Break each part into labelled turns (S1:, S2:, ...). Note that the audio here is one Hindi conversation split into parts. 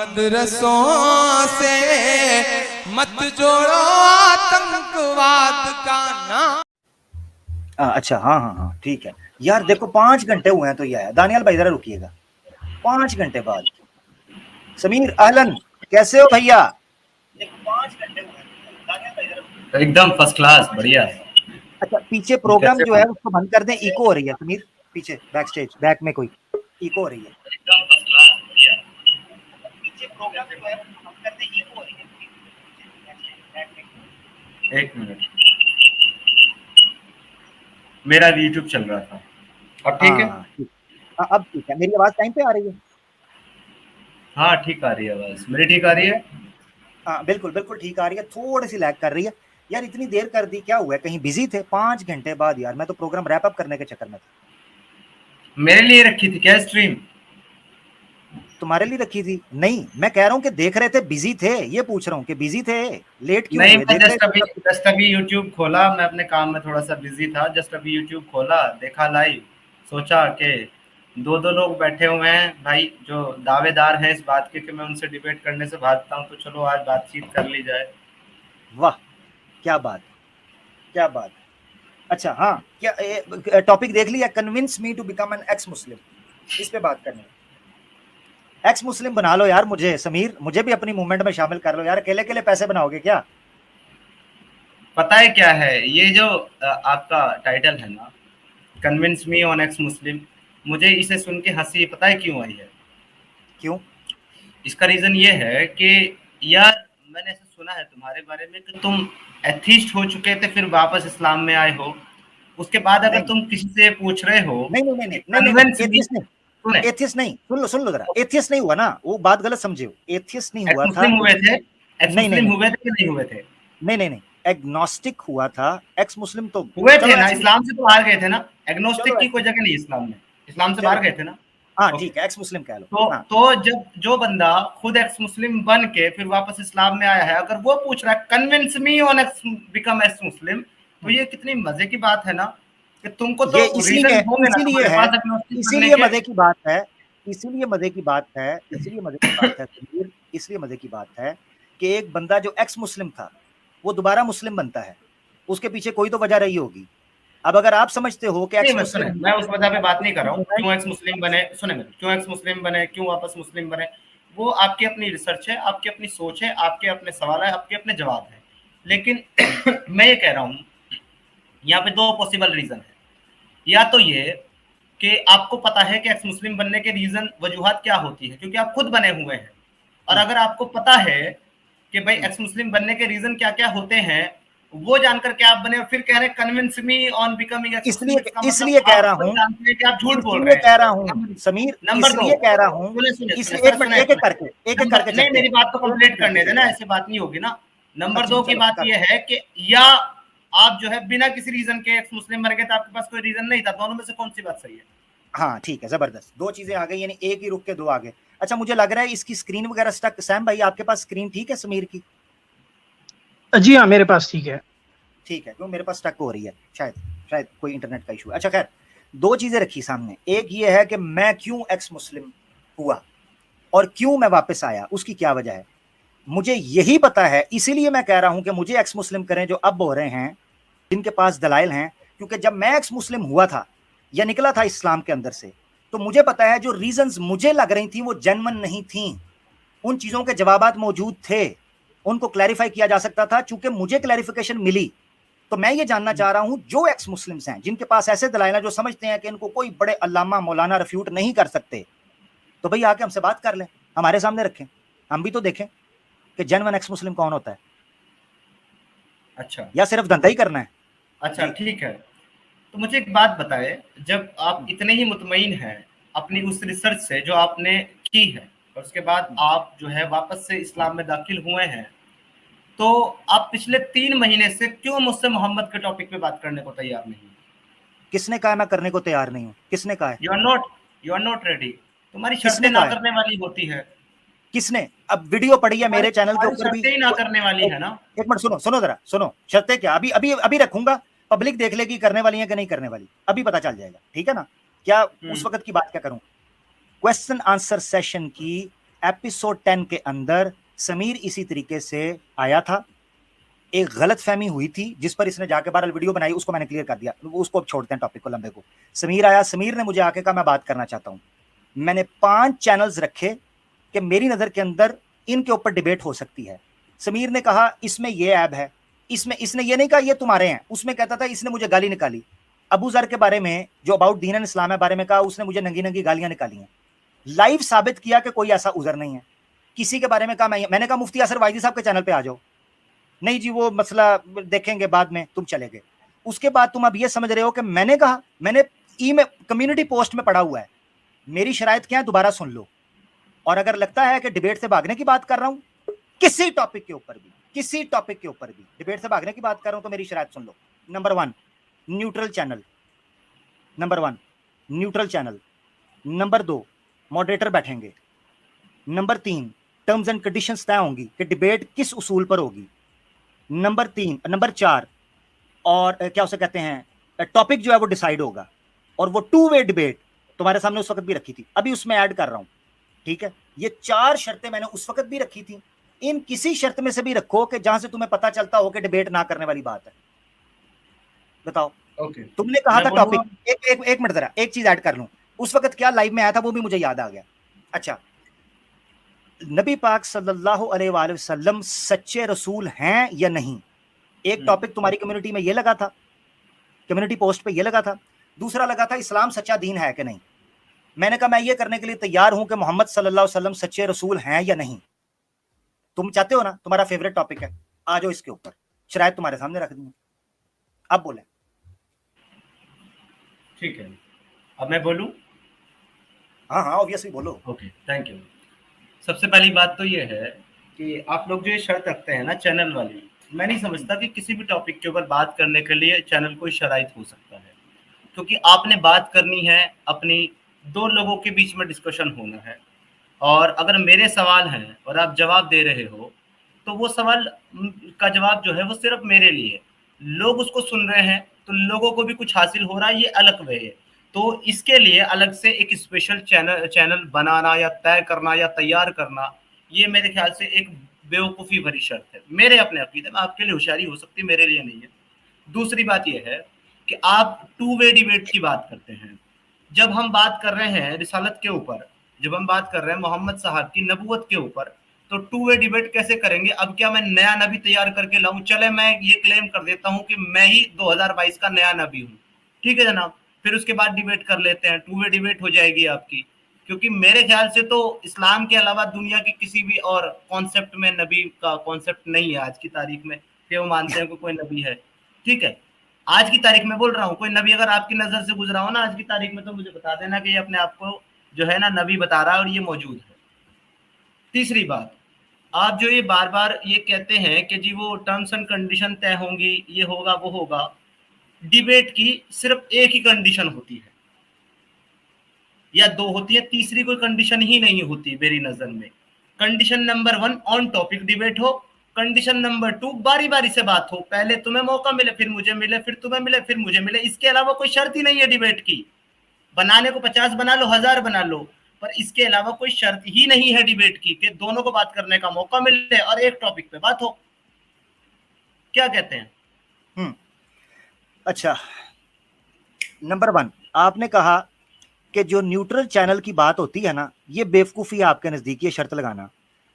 S1: मदरसों से मत जोड़ो आतंकवाद का नाम।
S2: अच्छा, हाँ हाँ हाँ, ठीक है यार। देखो 5 घंटे हुए हैं तो ये आया। दानियाल भाई जरा रुकिएगा, 5 घंटे बाद। समीर अहलन, कैसे हो भैया? देखो 5 घंटे हुए हैं, दानियाल भाई जरा
S3: एकदम फर्स्ट क्लास, बढ़िया।
S2: अच्छा, पीछे प्रोग्राम
S3: कैसे
S2: जो है उसको बंद कर दें, इको हो रही है। समीर पीछे बैक स्टेज बैक में कोई इको हो रही है।
S3: एकदम फर्स्ट क्लास, बढ़िया।
S2: पीछे प्रोग्राम जो है उसको बंद कर दें, इको हो रही है।
S3: एक मिनट, मेरा यूट्यूब चल रहा था। अब ठीक है?
S2: हाँ ठीक, अब ठीक है। मेरी आवाज टाइम पे आ रही है?
S3: हाँ ठीक आ रही है आवाज, मेरी ठीक आ रही है?
S2: हाँ बिल्कुल बिल्कुल ठीक आ रही है, थोड़ी सी लैग कर रही है। यार इतनी देर कर दी, क्या हुआ है? कहीं बिजी थे? 5 घंटे बाद यार, मैं तो प्रोग्राम रैप अप करने के चक्कर में था।
S3: मेरे लिए रखी थी क्या स्ट्रीम?
S2: तुम्हारे लिए रखी थी? नहीं, मैं कह रहा हूँ कि देख रहे थे, बिजी थे, ये पूछ रहा हूँ कि बिजी थे, लेट क्यों
S3: नहीं,
S2: हुए?
S3: मैं
S2: देख रहे थे
S3: जस्ट अभी यूट्यूब खोला, मैं अपने काम में थोड़ा सा बिजी था। जस्ट अभी यूट्यूब खोला, देखा लाइव, सोचा कि दो लोग बैठे हुए हैं भाई जो दावेदार हैं इस बात के कि मैं उनसे डिबेट करने से भागता हूं, तो चलो आज बातचीत कर ली जाए।
S2: वाह, क्या बात, क्या बात। अच्छा हाँ, क्या टॉपिक देख लिया? Convince me to become an ex Muslim, इस पे बात करनी है। एक्स मुस्लिम बना लो यार मुझे, समीर, मुझे भी अपनी मूवमेंट में शामिल कर लो यार। अकेले अकेले पैसे बनाओगे क्या?
S3: पता है क्या है ये जो आपका टाइटल है ना, कन्विंस मी ऑन एक्स मुस्लिम, मुझे इसे सुन के हंसी पता है क्यों आई है?
S2: क्यों?
S3: इसका रीजन ये है कि यार मैंने ऐसा सुना है तुम्हारे बारे में कि तुम एथीस्ट हो चुके थे, फिर वापस इस्लाम में आए हो। उसके बाद अगर
S2: नहीं
S3: तुम किसी से पूछ रहे हो
S2: नहीं नहीं नहीं
S3: कि
S2: नहीं नहीं,
S3: कन्विंस मी,
S2: एथियस्ट नहीं,
S3: सुने,
S2: एथियस्ट नहीं, सुन लो जरा, एथियस्ट नहीं हुआ ना, वो बात गलत समझे हो। एथियस्ट नहीं
S3: एक्स
S2: हुआ था।
S3: मुस्लिम हुए थे, एक्स
S2: नहीं नहीं
S3: मुस्लिम
S2: नहीं
S3: हुए थे कि नहीं हुए थे?
S2: नहीं नहीं नहीं, एग्नोस्टिक हुआ था। एक्स मुस्लिम तो
S3: हुए थे
S2: चलो,
S3: ना,
S2: एक्स
S3: इस्लाम से तो बाहर गए थे ना।
S2: चलो
S3: एग्नोस्टिक की कोई जगह नहीं इस्लाम में, इस्लाम से बाहर
S2: चलो
S3: गए थे ना।
S2: हाँ
S3: ओके,
S2: ठीक है, एक्स मुस्लिम कह लो।
S3: तो
S2: हाँ
S3: जब जो बंदा खुद एक्स मुस्लिम बन के फिर वापस इस्लाम में आया है, अगर वो पूछ रहा है convince me on x become x मुस्लिम, तो ये कितनी मजे की बात है ना कि तुमको तो
S2: ये इसलिए
S3: रीजन होंगे ना
S2: इसीलिए
S3: तुम्हारे
S2: है,
S3: पास एग्नोस्टिक बनने
S2: इसीलिए
S3: के।
S2: मजे की बात है, इसीलिए मजे की बात है, इसीलिए मजे की बात है समीर, इसलिए मजे की बात है कि एक बंदा जो एक्स मुस्लिम था वो दोबारा मुस्लिम बनता है, उसके पीछे कोई तो वजह रही होगी। अब अगर आप समझते हो कि
S3: नहीं,
S2: एक्स
S3: मैं सुने,
S2: मुस्लिम
S3: मैं उस वजह पे बात नहीं कर रहा हूँ क्यों एक्स मुस्लिम बने, सुने मेरे, क्यों एक्स मुस्लिम बने, क्यों वापस मुस्लिम बने, वो आपकी अपनी रिसर्च है, आपकी अपनी सोच है, आपके अपने सवाल है, आपके अपने जवाब है। लेकिन मैं ये कह रहा हूँ यहाँ पे दो पॉसिबल रीजन है। या तो ये कि आपको पता है कि एक्स मुस्लिम बनने के रीजन वजूहत क्या होती है क्योंकि आप खुद बने हुए हैं, और अगर आपको पता है कि भाई एक्स मुस्लिम बनने के रीजन क्या क्या होते हैं, वो जानकर के आप बने और फिर कह रहे हैं convince me on becoming x मुस्लिम,
S2: इसलिए
S3: इसका मतलब
S2: इसलिए कह
S3: आप
S2: रहा
S3: खुद
S2: हूं,
S3: जानते हैं कि आप झूठ बोल
S2: इसलिए
S3: रहे
S2: कह रहा
S3: हैं।
S2: हूं समीर,
S3: नंबर दो,
S2: इसलिए कह रहा हूं,
S3: सुने सुने सुने
S2: इसलिए
S3: सर,
S2: एक मिनट,
S3: सुने
S2: एक एक करके, एक एक करके
S3: नहीं,
S2: चलते
S3: मेरी
S2: हैं,
S3: बात तो
S2: एक एक
S3: कंप्लीट
S2: करके
S3: करने देना,
S2: चलते हैं।
S3: ऐसे बात नहीं होगी ना। नंबर
S2: अच्छा
S3: दो की
S2: चलो
S3: बात
S2: कर।
S3: यह है कि या आप जो है बिना किसी रीजन के एक्स मुस्लिम बन गए, तो आपके पास कोई रीजन नहीं था, दोनों में से कौन सी बात सही है?
S2: हाँ ठीक है, जबरदस्त, दो चीजें आ गई, यानी एक ही रुक के दो आ गए। अच्छा मुझे लग रहा है इसकी स्क्रीन वगैरह स्टक, सैम भाई आपके पास स्क्रीन ठीक है समीर की?
S4: जी हाँ, मेरे पास ठीक है।
S2: ठीक है, क्यों मेरे पास स्टक हो रही है, शायद शायद कोई इंटरनेट का इशू है। अच्छा खैर, दो चीजें रखी सामने, एक ये है कि मैं क्यों एक्स मुस्लिम हुआ और क्यों मैं वापस आया, उसकी क्या वजह है मुझे यही पता है। इसीलिए मैं कह रहा हूं कि मुझे एक्स मुस्लिम करें जो अब हो रहे हैं, जिनके पास दलाइल हैं। क्योंकि जब मैं एक्स मुस्लिम हुआ था या निकला था इस्लाम के अंदर से, तो मुझे पता है जो रीजंस मुझे लग रही थी वो जेन्युइन नहीं थी, उन चीजों के जवाबात मौजूद थे, उनको क्लैरिफाई किया जा सकता था। चूंकि मुझे क्लैरिफिकेशन मिली, तो मैं ये जानना चाह रहा हूं जो एक्स मुस्लिम्स हैं, जिनके पास ऐसे दलाइल हैं, जो समझते हैं कि इनको कोई बड़े अल्लामा मौलाना रिफ्यूट नहीं कर सकते, तो भाई आके हमसे बात कर लें, हमारे सामने रखें, हम भी तो देखें कि जेन्युइन एक्स मुस्लिम कौन होता है।
S3: अच्छा,
S2: या सिर्फ धंधा ही करना है?
S3: अच्छा ठीक है, तो मुझे एक बात बताए, जब आप इतने ही मुतमईन हैं अपनी उस रिसर्च से जो आपने की है, और उसके बाद आप जो है वापस से इस्लाम में दाखिल हुए हैं, तो आप पिछले 3 महीने से क्यों मुझसे मोहम्मद के टॉपिक पे बात करने को तैयार नहीं?
S2: किसने कहा मैं करने को तैयार नहीं हूं? किसने कहा है?
S3: You are not ready. तुम्हारी शर्तें
S2: किसने
S3: ना
S2: कहा है?
S3: करने वाली होती है।
S2: किसने? अब वीडियो पड़ी है मेरे चैनल के
S3: तुम्हारी
S2: ऊपर भी।
S3: शर्तें ही ना करने वाली है ना।
S2: एक मिनट सुनो, सुनो जरा, सुनो, शर्तें क्या? अभी अभी अभी रखूंगा, पब्लिक देख लेगी करने वाली है कि नहीं करने वाली, अभी पता चल जाएगा, ठीक है ना? क्या उस वक्त की बात क्या करूं? क्वेश्चन आंसर सेशन की एपिसोड 10 के अंदर समीर इसी तरीके से आया था, एक गलत फहमी हुई थी जिस पर इसने जाके बहरहाल वीडियो बनाई, उसको मैंने क्लियर कर दिया, उसको अब छोड़ते हैं टॉपिक को लंबे को। समीर आया, समीर ने मुझे आके कहा मैं बात करना चाहता हूं। मैंने 5 चैनल्स रखे कि मेरी नजर के अंदर इनके ऊपर डिबेट हो सकती है। समीर ने कहा इसमें ये ऐब है, इसमें इसने ये नहीं कहा ये तुम्हारे हैं, उसमें कहता था इसने मुझे गाली निकाली। अबू जर के बारे में जो अबाउट दीन एंड इस्लाम है बारे में कहा, उसने मुझे नंगी नंगी गालियां निकाली हैं। लाइव साबित किया कि कोई ऐसा उजर नहीं है। किसी के बारे में कहा, मैंने कहा मुफ्ती असर वाइदी साहब के चैनल पे आ जाओ, नहीं जी वो मसला देखेंगे बाद में, तुम चले गए। उसके बाद तुम अब ये समझ रहे हो कि मैंने कहा, मैंने में कम्युनिटी पोस्ट में पढ़ा हुआ है, मेरी शराइत क्या है दोबारा सुन लो। और अगर लगता है कि डिबेट से भागने की बात कर रहा हूं, किसी टॉपिक के ऊपर भी, किसी टॉपिक के ऊपर भी डिबेट से भागने की बात कर रहा हूं तो मेरी शराइत सुन लो। Number 1 neutral channel, number 1 neutral channel, number 2 moderator बैठेंगे, नंबर 3 टर्म्स एंड कंडीशंस तय होंगी कि डिबेट किस उसूल पर होगी, नंबर 4 और क्या उसे कहते हैं टॉपिक जो है वो डिसाइड होगा, और वो 2 वे डिबेट तुम्हारे सामने उस वक्त भी रखी थी, अभी उसमें ऐड कर रहा हूं, ठीक है। ये 4 शर्तें मैंने उस वक्त भी रखी थी, इन किसी शर्त में से भी रखो कि जहां से तुम्हें पता चलता हो कि डिबेट ना करने वाली बात है। बताओ
S3: ओके
S2: तुमने कहा था टॉपिक, एक मिनट जरा एक चीज ऐड कर लूं, उस वक्त क्या लाइव में आया था वो भी मुझे याद आ गया। अच्छा, नबी पाक सल्लल्लाहु अलैहि वसल्लम सच्चे रसूल हैं या नहीं, एक टॉपिक तुम्हारी कम्युनिटी में ये लगा था, कम्युनिटी पोस्ट पे ये लगा था। दूसरा लगा था इस्लाम सच्चा दीन है कि नहीं। मैंने कहा मैं ये करने के लिए तैयार हूं कि मोहम्मद सल्लल्लाहु अलैहि वसल्लम सच्चे रसूल हैं या नहीं। तुम चाहते हो ना, तुम्हारा फेवरेट टॉपिक है, आ जाओ इसके ऊपर, शरायत तुम्हारे सामने रख दूंगा, अब बोले।
S3: ठीक है, अब मैं बोलूं?
S2: हाँ हाँ ऑब्वियसली बोलो।
S3: Okay thank you. सबसे पहली बात तो ये है कि आप लोग जो ये शर्त रखते हैं ना चैनल वाली, मैं नहीं समझता कि किसी भी टॉपिक के ऊपर बात करने के लिए चैनल कोई शराइत हो सकता है, क्योंकि आपने बात करनी है अपनी, 2 लोगों के बीच में डिस्कशन होना है, और अगर मेरे सवाल हैं और आप जवाब दे रहे हो तो वो सवाल का जवाब जो है वो सिर्फ मेरे लिए, लोग उसको सुन रहे हैं तो लोगों को भी कुछ हासिल हो रहा है, ये अलग वे है। तो इसके लिए अलग से एक स्पेशल चैनल बनाना या तय करना या तैयार करना, ये मेरे ख्याल से एक बेवकूफ़ी भरी शर्त है मेरे अपने अकीदे में। आपके लिए होशियारी हो सकती है, मेरे लिए नहीं है। दूसरी बात यह है कि आप 2 वे डिबेट की बात करते हैं। जब हम बात कर रहे हैं रिसालत के ऊपर, जब हम बात कर रहे हैं मोहम्मद साहब की नबूवत के ऊपर, तो 2 वे डिबेट कैसे करेंगे? अब क्या मैं नया नबी तैयार करके लाऊं? चले मैं ये क्लेम कर देता हूं कि मैं ही 2022 का नया नबी हूं, ठीक है जनाब, फिर उसके बाद डिबेट कर लेते हैं, 2 वे डिबेट हो जाएगी आपकी। क्योंकि मेरे ख्याल से तो इस्लाम के अलावा दुनिया की किसी भी और कॉन्सेप्ट में नबी का कॉन्सेप्ट नहीं है आज की तारीख में, कि वो मानते हैं कि कोई नबी है, ठीक है। आज की तारीख में बोल रहा हूँ, कोई नबी अगर आपकी नजर से गुजरा हो ना आज की तारीख में, तो मुझे बता देना कि ये अपने आप को जो है ना नबी बता रहा है और ये मौजूद है। तीसरी बात, आप जो ये बार बार ये कहते हैं कि जी वो टर्म्स एंड कंडीशन तय होंगी, ये होगा वो होगा, डिबेट की सिर्फ एक ही कंडीशन होती है या 2 होती है, तीसरी कोई कंडीशन ही नहीं होती मेरी नजर में। Condition number 1 on topic debate हो, कंडीशन नंबर 2 बारी बारी से बात हो, पहले तुम्हें मौका मिले फिर मुझे मिले, फिर तुम्हें मिले फिर मुझे मिले, इसके अलावा कोई शर्त ही नहीं है डिबेट की। बनाने को 50 बना लो, 1000 बना लो, पर इसके अलावा कोई शर्त ही नहीं है डिबेट की कि दोनों को बात करने का मौका मिले और एक टॉपिक पे बात हो। क्या कहते हैं?
S2: अच्छा, नंबर 1 आपने कहा कि जो न्यूट्रल चैनल की बात होती है ना, ये बेवकूफी है आपके नजदीक, ये शर्त लगाना।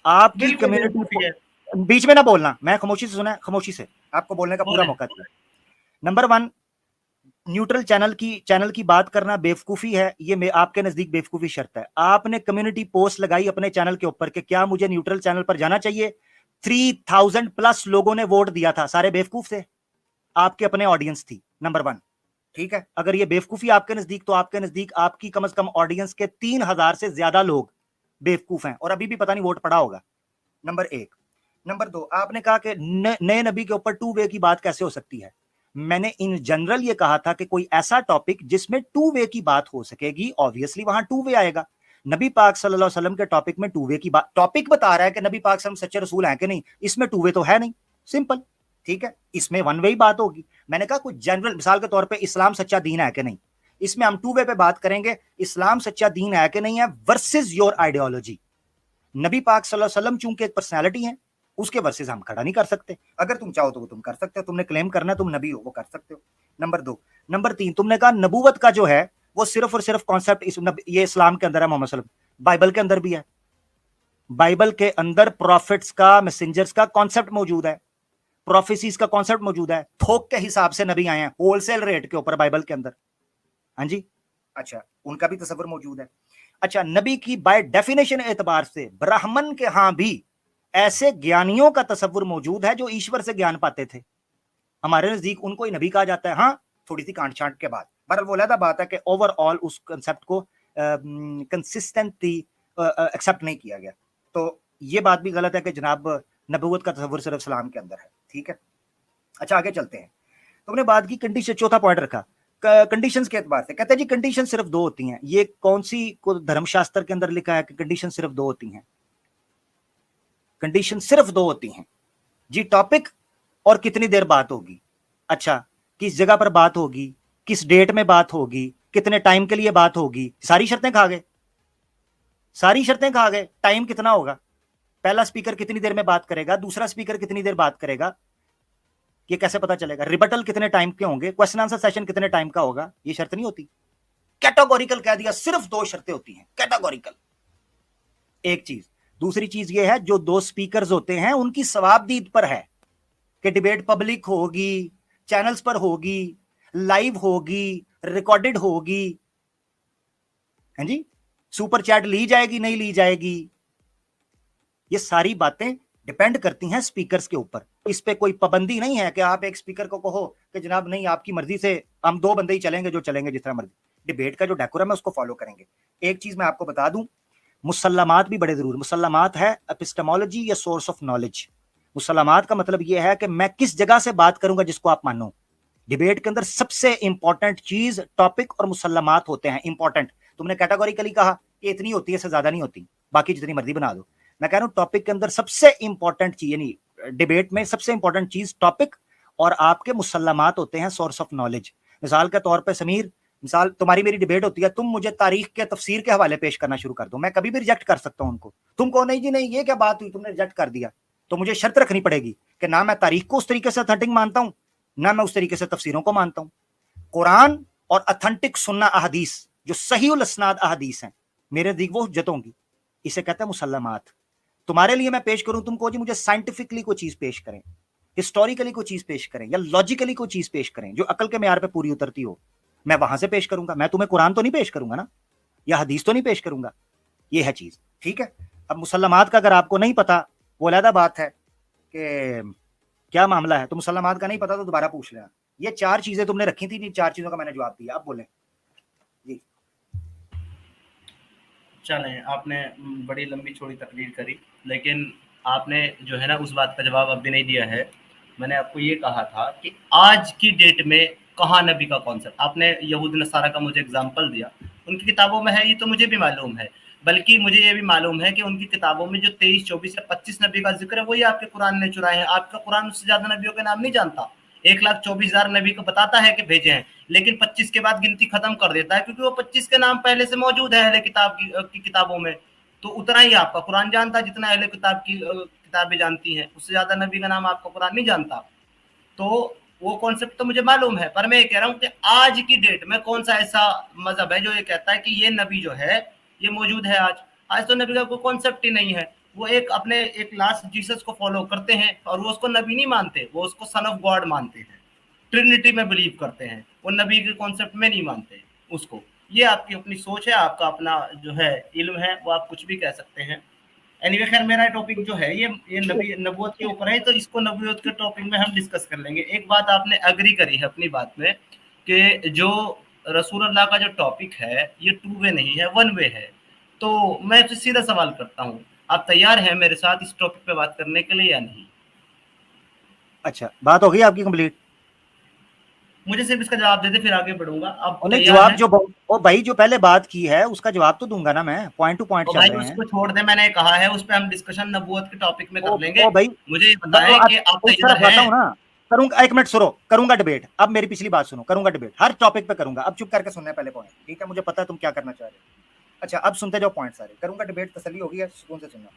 S2: आपकी कम्युनिटी, बीच में ना बोलना, मैं खामोशी से सुना है, खामोशी से आपको बोलने का पूरा मौका दिया। नंबर 1 न्यूट्रल चैनल की बात करना बेवकूफी है, ये आपके नजदीक बेवकूफी शर्त है। आपने कम्युनिटी पोस्ट लगाई अपने चैनल के ऊपर कि क्या मुझे न्यूट्रल चैनल पर जाना चाहिए, 3000 प्लस लोगों ने वोट दिया था, सारे बेवकूफ थे, आपके अपने ऑडियंस थी। नंबर 1, ठीक है। अगर ये बेवकूफी आपके नजदीक, तो आपके नजदीक आपकी कम से कम ऑडियंस के 3000 से ज्यादा लोग बेवकूफ हैं और अभी भी पता नहीं वोट पड़ा होगा। नंबर 1। नंबर 2, आपने कहा कि नए नबी के ऊपर 2 वे की बात कैसे हो सकती है। मैंने इन जनरल ये कहा था कि कोई ऐसा टॉपिक जिसमें 2 वे की बात हो सकेगी, ऑब्वियसली वहां 2 वे आएगा। नबी पाक सल्लल्लाहु अलैहि वसल्लम के टॉपिक में 2 वे की बात, टॉपिक बता रहा है कि नबी पाक सल्लल्लाहु अलैहि वसल्लम सच्चे रसूल हैं कि नहीं, इसमें 2 वे तो है नहीं, सिंपल, ठीक है। इसमें 1 वे ही बात होगी। मैंने कहा कुछ जनरल, मिसाल के तौर पे इस्लाम सच्चा दीन है कि नहीं, इसमें हम 2 वे पे बात करेंगे, इस्लाम सच्चा दीन है कि नहीं है वर्सेस योर आइडियोलॉजी। नबी पाक सल्लल्लाहु अलैहि वसल्लम चूंकि एक पर्सनैलिटी है, उसके वर्सेस हम खड़ा नहीं कर सकते। अगर तुम चाहो तो वो तुम कर सकते हो, तुमने क्लेम करना है तुम नबी हो, वो कर सकते हो। नंबर 2। नंबर 3, तुमने कहा नबूवत का जो है वो सिर्फ और सिर्फ कॉन्सेप्ट ये इस्लाम के अंदर है, मोहम्मद सल्लल्लाहु अलैहि वसल्लम, बाइबल के अंदर भी है। बाइबल के अंदर प्रॉफिट्स का, मैसेंजर्स का कॉन्सेप्ट मौजूद है, प्रोफेसीज का कॉन्सेप्ट मौजूद है, थोक के हिसाब से नबी आए हैं, होलसेल रेट के ऊपर बाइबल के अंदर। हाँ जी, अच्छा, उनका भी तस्वर मौजूद है। अच्छा, नबी की बाय डेफिनेशन एतबार से ब्राह्मण के यहां भी ऐसे ज्ञानियों का तस्वर मौजूद है जो ईश्वर से ज्ञान पाते थे, हमारे नजदीक उनको ही नबी कहा जाता है। हाँ, थोड़ी सी कांट छांट के बाद, बहरहाल वो अलग बात है कि ओवरऑल उस कंसेप्ट को कंसिस्टेंटली एक्सेप्ट नहीं किया गया। तो ये बात भी गलत है कि जनाब नबूवत का तस्वर सिर्फ इस्लाम के अंदर है, ठीक है। अच्छा, आगे चलते हैं। तुमने बात की कंडीशन, चौथा पॉइंट रखा कंडीशंस के एतबार से, कहते हैं जी कंडीशन सिर्फ 2 होती हैं। ये कौन सी को धर्मशास्त्र के अंदर लिखा है कि कंडीशन सिर्फ 2 होती हैं? कंडीशन सिर्फ 2 होती हैं जी, टॉपिक और कितनी देर बात होगी। अच्छा, किस जगह पर बात होगी, किस डेट में बात होगी, कितने टाइम के लिए बात होगी, सारी शर्तें खा गए, सारी शर्तें खा गए। टाइम कितना होगा, पहला स्पीकर कितनी देर में बात करेगा, दूसरा स्पीकर कितनी देर बात करेगा, ये कैसे पता चलेगा, रिबटल कितने टाइम के होंगे, क्वेश्चन आंसर सेशन कितने टाइम का होगा, ये शर्त नहीं होती। कैटेगोरिकल कह दिया, सिर्फ 2 शर्तें होती हैं, कैटेगोरिकल। एक चीज। दूसरी चीज ये है, जो 2 स्पीकर्स होते हैं उनकी सवाबदीद पर है कि डिबेट पब्लिक होगी, चैनल्स पर होगी, लाइव होगी, रिकॉर्डेड होगी, हैं जी, सुपर चैट ली जाएगी नहीं ली जाएगी, ये सारी बातें डिपेंड करती हैं स्पीकर्स के ऊपर। इस पे कोई पाबंदी नहीं है कि आप एक स्पीकर को कहो कि जनाब नहीं, आपकी मर्जी से हम 2 बंदे ही चलेंगे जो चलेंगे जिस तरह मर्जी। डिबेट का जो डेकोरम है उसको फॉलो करेंगे। एक चीज मैं आपको बता दूं, मुसल्लमात भी बड़े जरूरी। मुसल्लमात है एपिस्टेमोलॉजी या सोर्स ऑफ नॉलेज। मुसल्लमात का मतलब यह है कि मैं किस जगह से बात करूंगा जिसको आप मानो। डिबेट के अंदर सबसे इंपॉर्टेंट चीज टॉपिक और मुसल्लमात होते हैं, इंपॉर्टेंट। तुमने कैटेगोरिकली कहा कि इतनी होती है, इससे ज्यादा नहीं होती, बाकी जितनी मर्जी बना दो। मैं कह रहा हूं टॉपिक के अंदर सबसे इंपॉर्टेंट चीज, यानी डिबेट में सबसे इंपॉर्टेंट चीज टॉपिक और आपके मुसल्लमात होते हैं, सोर्स ऑफ नॉलेज। मिसाल के तौर पे समीर, मिसाल तुम्हारी मेरी डिबेट होती है, तुम मुझे तारीख के तफसीर के हवाले पेश करना शुरू कर दो, मैं कभी भी रिजेक्ट कर सकता हूं उनको। तुम कहो नहीं जी नहीं, ये क्या बात हुई, तुमने रिजेक्ट कर दिया, तो मुझे शर्त रखनी पड़ेगी कि ना मैं तारीख को उस तरीके से अथेंटिक मानता हूं, ना मैं उस तरीके से तफसीरों को मानता हूं। कुरान और अथेंटिक सुन्ना अहदीस, जो सही उल असनाद अहदीस हैं, मेरे नजदीक वो हुज्जत होंगी। इसे कहते हैं मुसल्लमात। तुम्हारे लिए मैं पेश करूं, तुम कहो जी मुझे साइंटिफिकली कोई चीज पेश करें, हिस्टोरिकली कोई चीज पेश करें, या लॉजिकली कोई चीज पेश करें जो अकल के मेयार पे पूरी उतरती हो, मैं वहां से पेश करूंगा। मैं तुम्हें कुरान तो नहीं पेश करूंगा ना, या हदीस तो नहीं पेश करूंगा। ये है चीज, ठीक है। अब मुसल्लमात का अगर आपको नहीं पता, वो अलग बात है कि क्या मामला है, तो मुसल्लमात का नहीं पता तो दोबारा पूछ लेना। ये 4 चीजें तुमने रखी थी, 4 चीजों का मैंने जवाब दिया। अब बोले जी।
S3: चलें, आपने बड़ी लंबी चौड़ी तकरीर करी, लेकिन आपने जो है ना उस बात का जवाब अब भी नहीं दिया है। मैंने आपको ये कहा था कि आज की डेट में कहाँ नबी का कॉन्सेप्ट, आपने यहूद नसारा का मुझे एग्जांपल दिया, उनकी किताबों में है, ये तो मुझे भी मालूम है, बल्कि मुझे ये भी मालूम है कि उनकी किताबों में जो 23, 24 या 25 नबी का जिक्र है वही आपके कुरान ने चुराए हैं। आपका कुरान उससे ज्यादा नबियों के नाम नहीं जानता। 1,24,000 नबी को बताता है कि भेजे हैं, लेकिन 25 के बाद गिनती खत्म कर देता है, क्योंकि वो 25 के नाम पहले से मौजूद है अहले किताब की किताबों में। तो उतना ही आपका कुरान जानता है जितना अहले किताब की किताबें जानती हैं, उससे ज्यादा नबी का नाम आपका कुरान नहीं जानता। तो वो कॉन्सेप्ट तो मुझे मालूम है, पर मैं ये कह रहा हूँ कि आज की डेट में कौन सा ऐसा मजहब है जो ये कहता है कि ये नबी जो है ये मौजूद है। आज तो नबी का कोई कॉन्सेप्ट ही नहीं है। वो एक लास्ट जीसस को फॉलो करते हैं और वो उसको नबी नहीं मानते, वो उसको सन ऑफ गॉड मानते हैं, ट्रिनिटी में बिलीव करते हैं, वो नबी के कॉन्सेप्ट में नहीं मानते उसको। ये आपकी अपनी सोच है, आपका अपना जो है इल्म है, वो आप कुछ भी कह सकते हैं। एनीवे, खैर मेरा टॉपिक जो है ये नबूवत के ऊपर है, तो इसको नबूवत के टॉपिक में हम डिस्कस कर लेंगे। एक बात आपने एग्री करी है अपनी बात में कि जो रसूल अल्लाह का जो टॉपिक है ये 2 वे नहीं है, 1 वे है। तो मैं आपसे सीधा सवाल करता हूँ, आप तैयार हैं मेरे साथ इस टॉपिक पे बात करने के लिए या नहीं?
S2: अच्छा, बात हो गई आपकी कंप्लीट?
S3: मुझे सिर्फ इसका जवाब दे दे, फिर आगे बढ़ूंगा। अब
S2: जवाब जो ओ भाई जो पहले बात की है उसका जवाब तो दूंगा ना मैं, पॉइंट टू पॉइंट चल रहे हैं।
S3: उसको छोड़ दे, मैंने कहा है उस पे हम डिस्कशन नबूवत के टॉपिक में कर लेंगे। भाई मुझे ये बताएं कि आप तैयार हैं?
S2: ना करूंगा, 1 मिनट सुनो, करूंगा डिबेट। अब मेरी पिछली बात सुनो, करूंगा डिबेट हर टॉपिक पे करूंगा। अब चुप करके सुनना है पहले पॉइंट, ठीक है? मुझे पता है तुम क्या करना चाह रहे हो। अच्छा अब सुनते जाओ पॉइंट सारे, करूंगा डिबेट, तसल्ली होगी या सुकून से सुनना।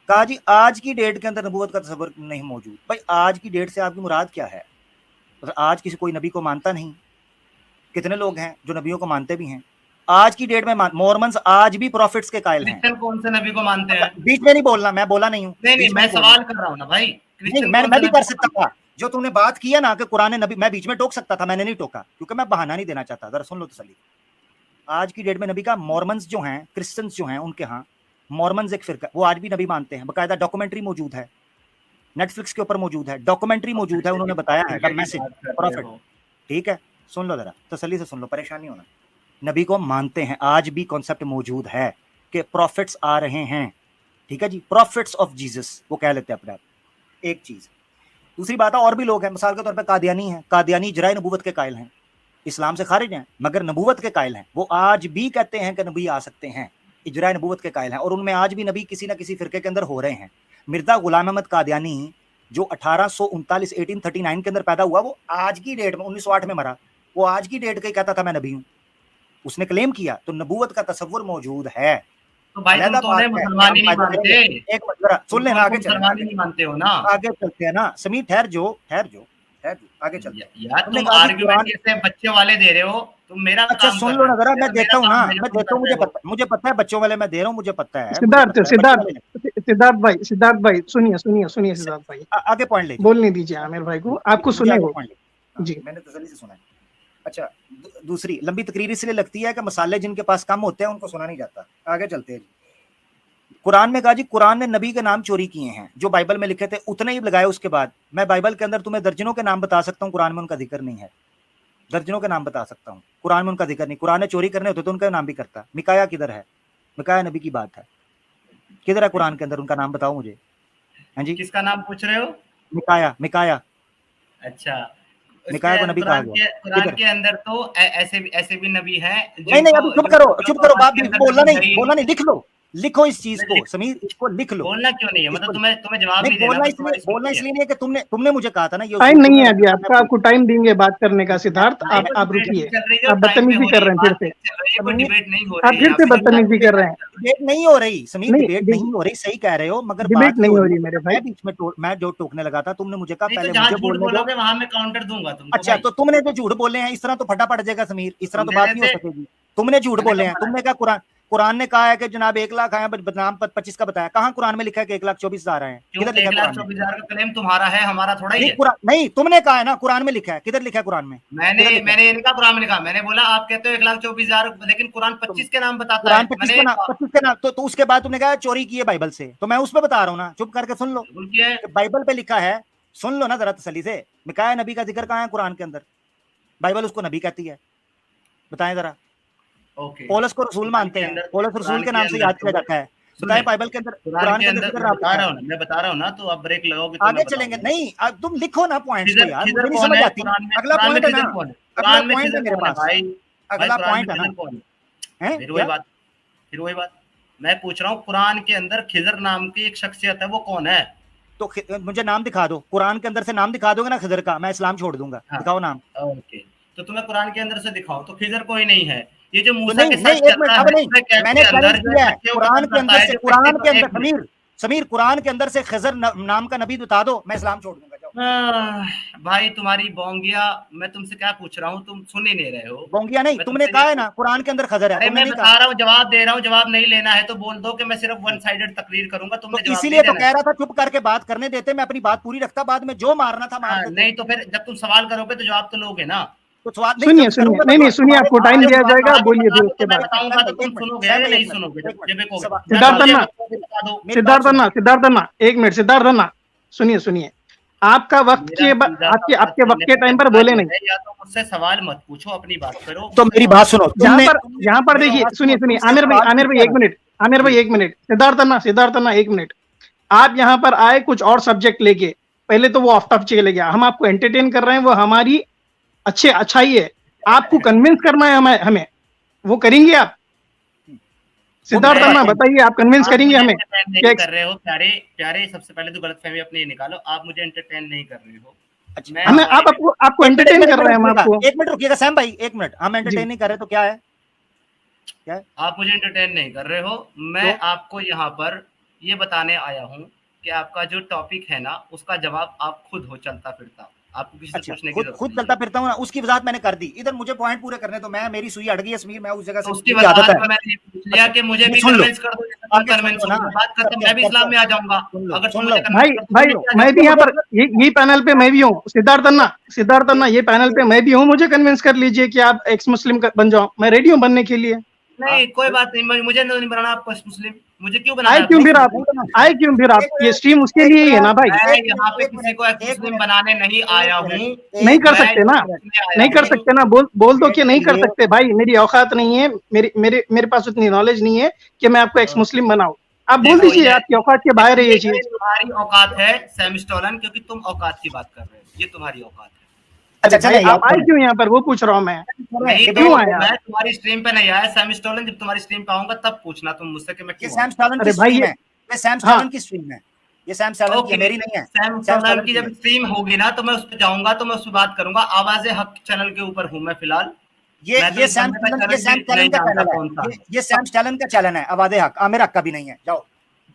S2: कहा जी आज की डेट के अंदर नबूवत का तस्वर नहीं मौजूद। भाई आज की डेट से आपकी मुराद क्या है? मतलब आज किसी कोई नबी को मानता नहीं, कितने लोग हैं जो नबियों को मानते भी हैं? आज की डेट में मॉर्मन्स आज भी प्रॉफिट्स के कायल हैं।
S3: क्रिश्चियन कौन से नबी को मानते हैं?
S2: बीच में नहीं बोलना, मैं बोला नहीं हूँ।
S3: नहीं, मैं सवाल कर रहा हूँ ना भाई,
S2: नहीं मैं भी कर सकता था, जो तुमने बात किया ना कि कुरान नबी, मैं बीच में टोक सकता था, मैंने नहीं टोका क्योंकि मैं बहाना नहीं देना चाहता। जरा सुन लो तसल्ली। आज की डेट में नबी का मॉर्मन्स जो हैं, क्रिश्चियंस जो हैं, उनके यहाँ मॉर्मन्स एक फिरका, वो आज भी नबी मानते हैं। बकायदा डॉक्यूमेंट्री मौजूद है, नेटफ्लिक्स के ऊपर मौजूद है, डॉक्यूमेंट्री मौजूद है, उन्होंने बताया है द मैसेज प्रॉफिट। ठीक है, सुन लो जरा तसल्ली से सुन लो, परेशान नहीं होना। नबी को मानते हैं, आज भी कॉन्सेप्ट मौजूद है कि प्रॉफिट्स आ रहे हैं। ठीक है जी, प्रॉफिट्स ऑफ जीसस वो कह लेते हैं अपने आप। एक चीज, दूसरी बात है और भी लोग हैं, मिसाल के तौर पे कादियानी हैं, कादियानी इजराए नबूवत के कायल हैं, इस्लाम से खारिज हैं मगर नबूवत के कायल हैं। वो आज भी कहते हैं कि नबी आ सकते हैं, इजराए नबूवत के कायल हैं, और उनमें आज भी नबी किसी ना किसी फिरके के अंदर हो रहे हैं। मिर्जा गुलाम अहमद कादियानी जो 1839 1839 के अंदर पैदा हुआ, वो आज की डेट में 1908 में मरा, वो आज की डेट का ही कहता था मैं नबी हूँ, उसने क्लेम किया। तो नबूवत का तसव्वुर मौजूद है।
S3: तो भाई तुम तो उन्हें मुसलमान ही नहीं मानते।
S2: एक मिनट सुन लेना, आगे
S3: मुसलमान ही नहीं मानते हो ना।
S2: आगे चलते हैं ना समीर, ठहर जो आगे चलते हैं।
S3: यार तुम आर्गुमेंट कैसे बच्चे वाले दे रहे हो तुम, मेरा
S2: अच्छा सुन लो ना जरा, मैं देता हूँ ना, मैं देता हूँ, मुझे पता है बच्चों वाले मैं दे रहा हूँ, मुझे पता है।
S4: सिद्धार्थ भाई सुनिए सिद्धार्थ भाई,
S2: आगे पॉइंट ले,
S4: बोलने दीजिए आमिर भाई को, आपको सुने वो
S2: जी, मैंने तसल्ली से सुना है। अच्छा दूसरी लंबी तकरीर इसलिए लगती है कि मसाले जिनके पास कम होते हैं उनको सुना नहीं जाता। आगे चलते हैं जी। कुरान में कहा जी, कुरान ने नबी के नाम चोरी किए हैं, जो बाइबल में लिखे थे उतने ही लगाए। उसके बाद मैं बाइबल के अंदर तुम्हें दर्जनों के नाम बता सकता हूँ, कुरान में उनका जिक्र नहीं है। दर्जनों के नाम बता सकता हूँ, कुरान में उनका जिक्र नहीं। कुरान ने चोरी करने होते तो उनका नाम भी करता। मिकाया किधर है? मिकाया नबी की बात है, किधर है कुरान के अंदर? उनका नाम बताओ मुझे। हाँ जी,
S3: किसका नाम पूछ रहे हो?
S2: मिकाया।
S3: अच्छा,
S2: मिकाया को नबी कहा गया।
S3: कुरान के अंदर तो ऐसे भी नबी हैं।
S2: नहीं अभी चुप करो बाप, बोलना नहीं, लिखो इस चीज को समीर, इसको लिख लो।
S3: बोलना क्यों नहीं है? मतलब तुम्हें जवाब नहीं देना।
S2: बोलना इसलिए नहीं है कि तुमने मुझे कहा था ना, ये
S4: टाइम नहीं है अभी आपको टाइम देंगे बात करने का। सिद्धार्थ आप रुकिए, आप बदतमीजी कर रहे हैं, फिर से
S3: डिबेट नहीं हो
S4: आप फिर से बदतमीजी कर रहे हैं।
S2: डिबेट नहीं हो रही समीर, डिबेट नहीं हो रही, सही कह रहे हो, मगर
S4: डिबेट नहीं हो रही मेरे भाई।
S2: बीच में मैं जो टोकने लगा था, तुमने मुझे कहा पहले
S3: मुझे बोलोगे वहां मैं काउंटर दूंगा तुमको।
S2: अच्छा तो तुमने जो झूठ बोले हैं इस तरह तो फटा पड़ जाएगा समीर, इस तरह तो बात नहीं हो सकेगी। तुमने झूठ बोले हैं, तुमने कहा कुरान ने कहा है कि जनाब 1 लाख आया, बदनाम 25 का बताया। कहाँ कुरान में लिखा है कि 1,24,000 आए? किधर लिखा है?
S3: 1,24,000 का क्लेम तुम्हारा है, हमारा थोड़ा ही है।
S2: नहीं तुमने कहा है ना कुरान में लिखा है, किधर लिखा है कुरान में?
S3: मैंने इनका कुरान में लिखा, मैंने बोला आप कहते हो 1,24,000, लेकिन कुरान 25 के नाम बताता है।
S2: कुरान 25 के नाम, तो उसके बाद तुमने कहा चोरी की है बाइबल से, तो मैं उस पर बता रहा हूँ ना, चुप करके सुन लो। बाइबल पे लिखा है, सुन लो ना जरा तसल्ली से। मिकाया नबी का जिक्र कहाँ है कुरान के अंदर? बाइबल उसको नबी कहती है, बताएं जरा। पौलुस को रसूल मानते हैं, पौलुस रसूल के नाम से याद किया जाता है। बताएं बाइबल के अंदर, कुरान के अंदर
S3: मैं बता रहा हूँ ना, तो आप ब्रेक लगाओगे तो
S2: आगे चलेंगे। नहीं अब तुम लिखो ना पॉइंट्स को यार, मुझे नहीं समझ आती। अगला पॉइंट है ना, अगला पॉइंट है मेरे पास, अगला पॉइंट है ना।
S3: फिर वही बात मैं पूछ रहा हूँ, कुरान के अंदर खिजर नाम की एक शख्सियत है, वो कौन है?
S2: तो मुझे नाम दिखा दो, कुरान के अंदर से नाम दिखा दोगे ना खिजर का, मैं इस्लाम छोड़ दूंगा। दिखाओ नाम।
S3: ओके, तो तुम्हें कुरान के अंदर से दिखाओ, तो खिजर कोई नहीं है। ये जो मूसा
S2: के साथ चलता है, मैंने चैलेंज किया है कुरान के अंदर से, कुरान के अंदर समीर कुरान के अंदर से खिजर नाम का नबी बता दो, मैं इस्लाम छोड़ दूंगा।
S3: भाई तुम्हारी बोंगिया, मैं तुमसे क्या पूछ रहा हूँ, तुम सुन ही नहीं रहे हो।
S2: बोंगिया नहीं, तुमने कहा है ना कुरान के अंदर खिजर है।
S3: मैं बता रहा हूँ, जवाब दे रहा हूँ, जवाब नहीं लेना है तो बोल दो कि मैं सिर्फ वन साइडेड तकरीर करूंगा। तुमने
S2: इसीलिए तो कह रहा था चुप करके बात करने देते, मैं अपनी बात पूरी रखता, बाद में जो मारना था मार देते।
S3: नहीं तो फिर जब तुम सवाल करोगे तो जवाब तो लोगे ना।
S2: तो सवाल
S4: सुनिए, नहीं सुनिए, आपको टाइम दिया जाएगा, बोलिए फिर उसके बाद।
S3: बताऊंगा तो तुम सुनोगे या नहीं सुनोगे?
S4: सिद्धार्थ अन्ना 1 मिनट। सिद्धार्थ अन्ना सुनिए, आपका वक्त के आपके वक्त के टाइम पर बोले नहीं,
S3: या तो मुझसे सवाल मत पूछो, अपनी बात करो।
S2: तो मेरी बात सुनो,
S4: यहाँ पर देखिए, सुनिए आमिर भाई 1 मिनट। सिद्धार्थ अन्ना 1 मिनट। आप यहाँ पर आए कुछ और सब्जेक्ट लेके, पहले तो वो ऑफ टॉपिक चले गया। हम आपको एंटरटेन कर रहे हैं, वो हमारी अच्छाई है। आपको कन्विंस करना है हमें, वो करेंगे आप? सिद्धार्थ अन्ना बताइए, आप कन्विंस करेंगे हमें?
S3: नहीं कर रहे हो प्यारे, सबसे पहले तो गलतफहमी अपनी निकालो। आप मुझे एंटरटेन नहीं कर रहे हो।
S4: हमें आपको एंटरटेन कर रहे हैं हम आपको।
S2: 1 मिनट रुकिएगा सैम भाई, 1 मिनट। हम एंटरटेन नहीं कर रहे तो क्या है? क्या है?
S3: आप मुझे एंटरटेन नहीं कर रहे हो, मैं आपको यहाँ पर ये बताने आया हूँ कि आपका जो टॉपिक है ना उसका जवाब आप खुद हो चलता फिरता, आपको किसी से
S2: अच्छा,
S3: पूछने की
S2: खुद
S3: जरूरत
S2: खुद
S3: नहीं
S2: चलता
S3: है।
S2: फिरता हूँ ना, उसकी वजाहत मैंने कर दी। इधर मुझे पॉइंट पूरे करने तो मैं, मेरी सुई अड़ गई है समीर, मैं उस जगह
S3: तो
S2: से,
S3: उसकी
S2: मेरी आदत
S3: वजाहत
S2: है।
S3: में मैंने ये पूछ लिया कि मुझे भी
S2: सुन लो,
S3: कन्विंस कर दो, जैसे तुम
S2: आगे सुन
S3: कन्विंस
S2: लो
S3: हो
S2: ना,
S3: गए, बात खत्म, मैं भी इस्लाम में आ जाऊंगा। अगर तुम
S2: सुन
S3: मुझे
S2: लो
S3: कन्विंस
S4: भाई
S3: कर दो,
S4: भाई
S3: मैं क्या
S4: मैं भी
S3: जाऊंगा?
S4: यहाँ पर यही पैनल पे मैं भी हूँ, सिद्धार्थ अन्ना ये पैनल पे मैं भी हूँ, मुझे कन्विंस कर लीजिए कि आप एक्स मुस्लिम बन जाओ, मैं रेडी हूँ बनने के लिए।
S3: नहीं कोई बात नहीं, मुझे नहीं बनाना आपको मुस्लिम, मुझे क्यों बनाना
S4: आए
S3: है
S4: क्यों
S3: आपको
S4: फिर आप,
S3: मुस्लिम?
S4: आए क्यों फिर आप, ये स्ट्रीम उसके लिए ही है ना भाई।
S3: मैं यहाँ पे किसी को एक्स मुस्लिम बनाने नहीं आया हूँ,
S4: नहीं कर
S3: मैं
S4: सकते ना,
S3: इसमें आया
S4: नहीं कर
S3: हूँ।
S4: सकते ना, बोल दो कि नहीं कर सकते भाई, मेरी औकात नहीं है, मेरे पास उतनी नॉलेज नहीं है कि मैं आपको एक्स मुस्लिम बनाऊं। आप बोल
S3: देखो
S4: दीजिए, आपकी औकात के बाहर है ये चीज।
S3: तुम्हारी औकात है सैम स्टोलन, क्योंकि तुम औकात की बात कर रहे हो, ये तुम्हारी औकात है।
S2: अच्छा
S4: अरे भाई
S2: चले यार,
S4: आप आए क्यों यहाँ पर, वो पूछ रहा हूँ मैं,
S3: नहीं तो
S4: क्यों आए आप?
S3: मैं तुम्हारी स्ट्रीम पे नहीं आया सैम स्टोलन, जब तुम्हारी स्ट्रीम पे आऊंगा तब पूछना तुम मुझसे कि मैं
S2: ये
S3: क्यों
S2: सैम स्टॉलन
S4: अरे
S2: की
S4: भाई
S2: स्ट्रीम है, ये सैम
S4: हाँ
S2: स्टॉलन की स्ट्रीम है, ये सैम स्टॉलन की है,
S3: ओके,
S2: मेरी नहीं है।
S3: सैम
S2: सैम
S3: स्टोलन
S2: स्टॉलन
S3: की
S2: की
S3: जब
S2: है।
S3: स्ट्रीम होगी ना तो मैं उस पर जाऊंगा, तो मैं उस पर बात करूंगा। आवाज हक चैनल के ऊपर हूँ मैं फिलहाल, मैं तो
S2: ये
S3: इस
S2: सैम
S3: बंदे का
S2: स्टॉलन, ये
S3: चैनल
S2: सैम
S3: भी
S2: स्टॉलन
S3: नहीं
S2: का
S3: जानता
S2: चैनल है,
S3: कौन सा है।
S2: ये सैम स्टॉलन का चैनल है, आवाज़े हक, आमिर हक का भी नहीं है। जाओ।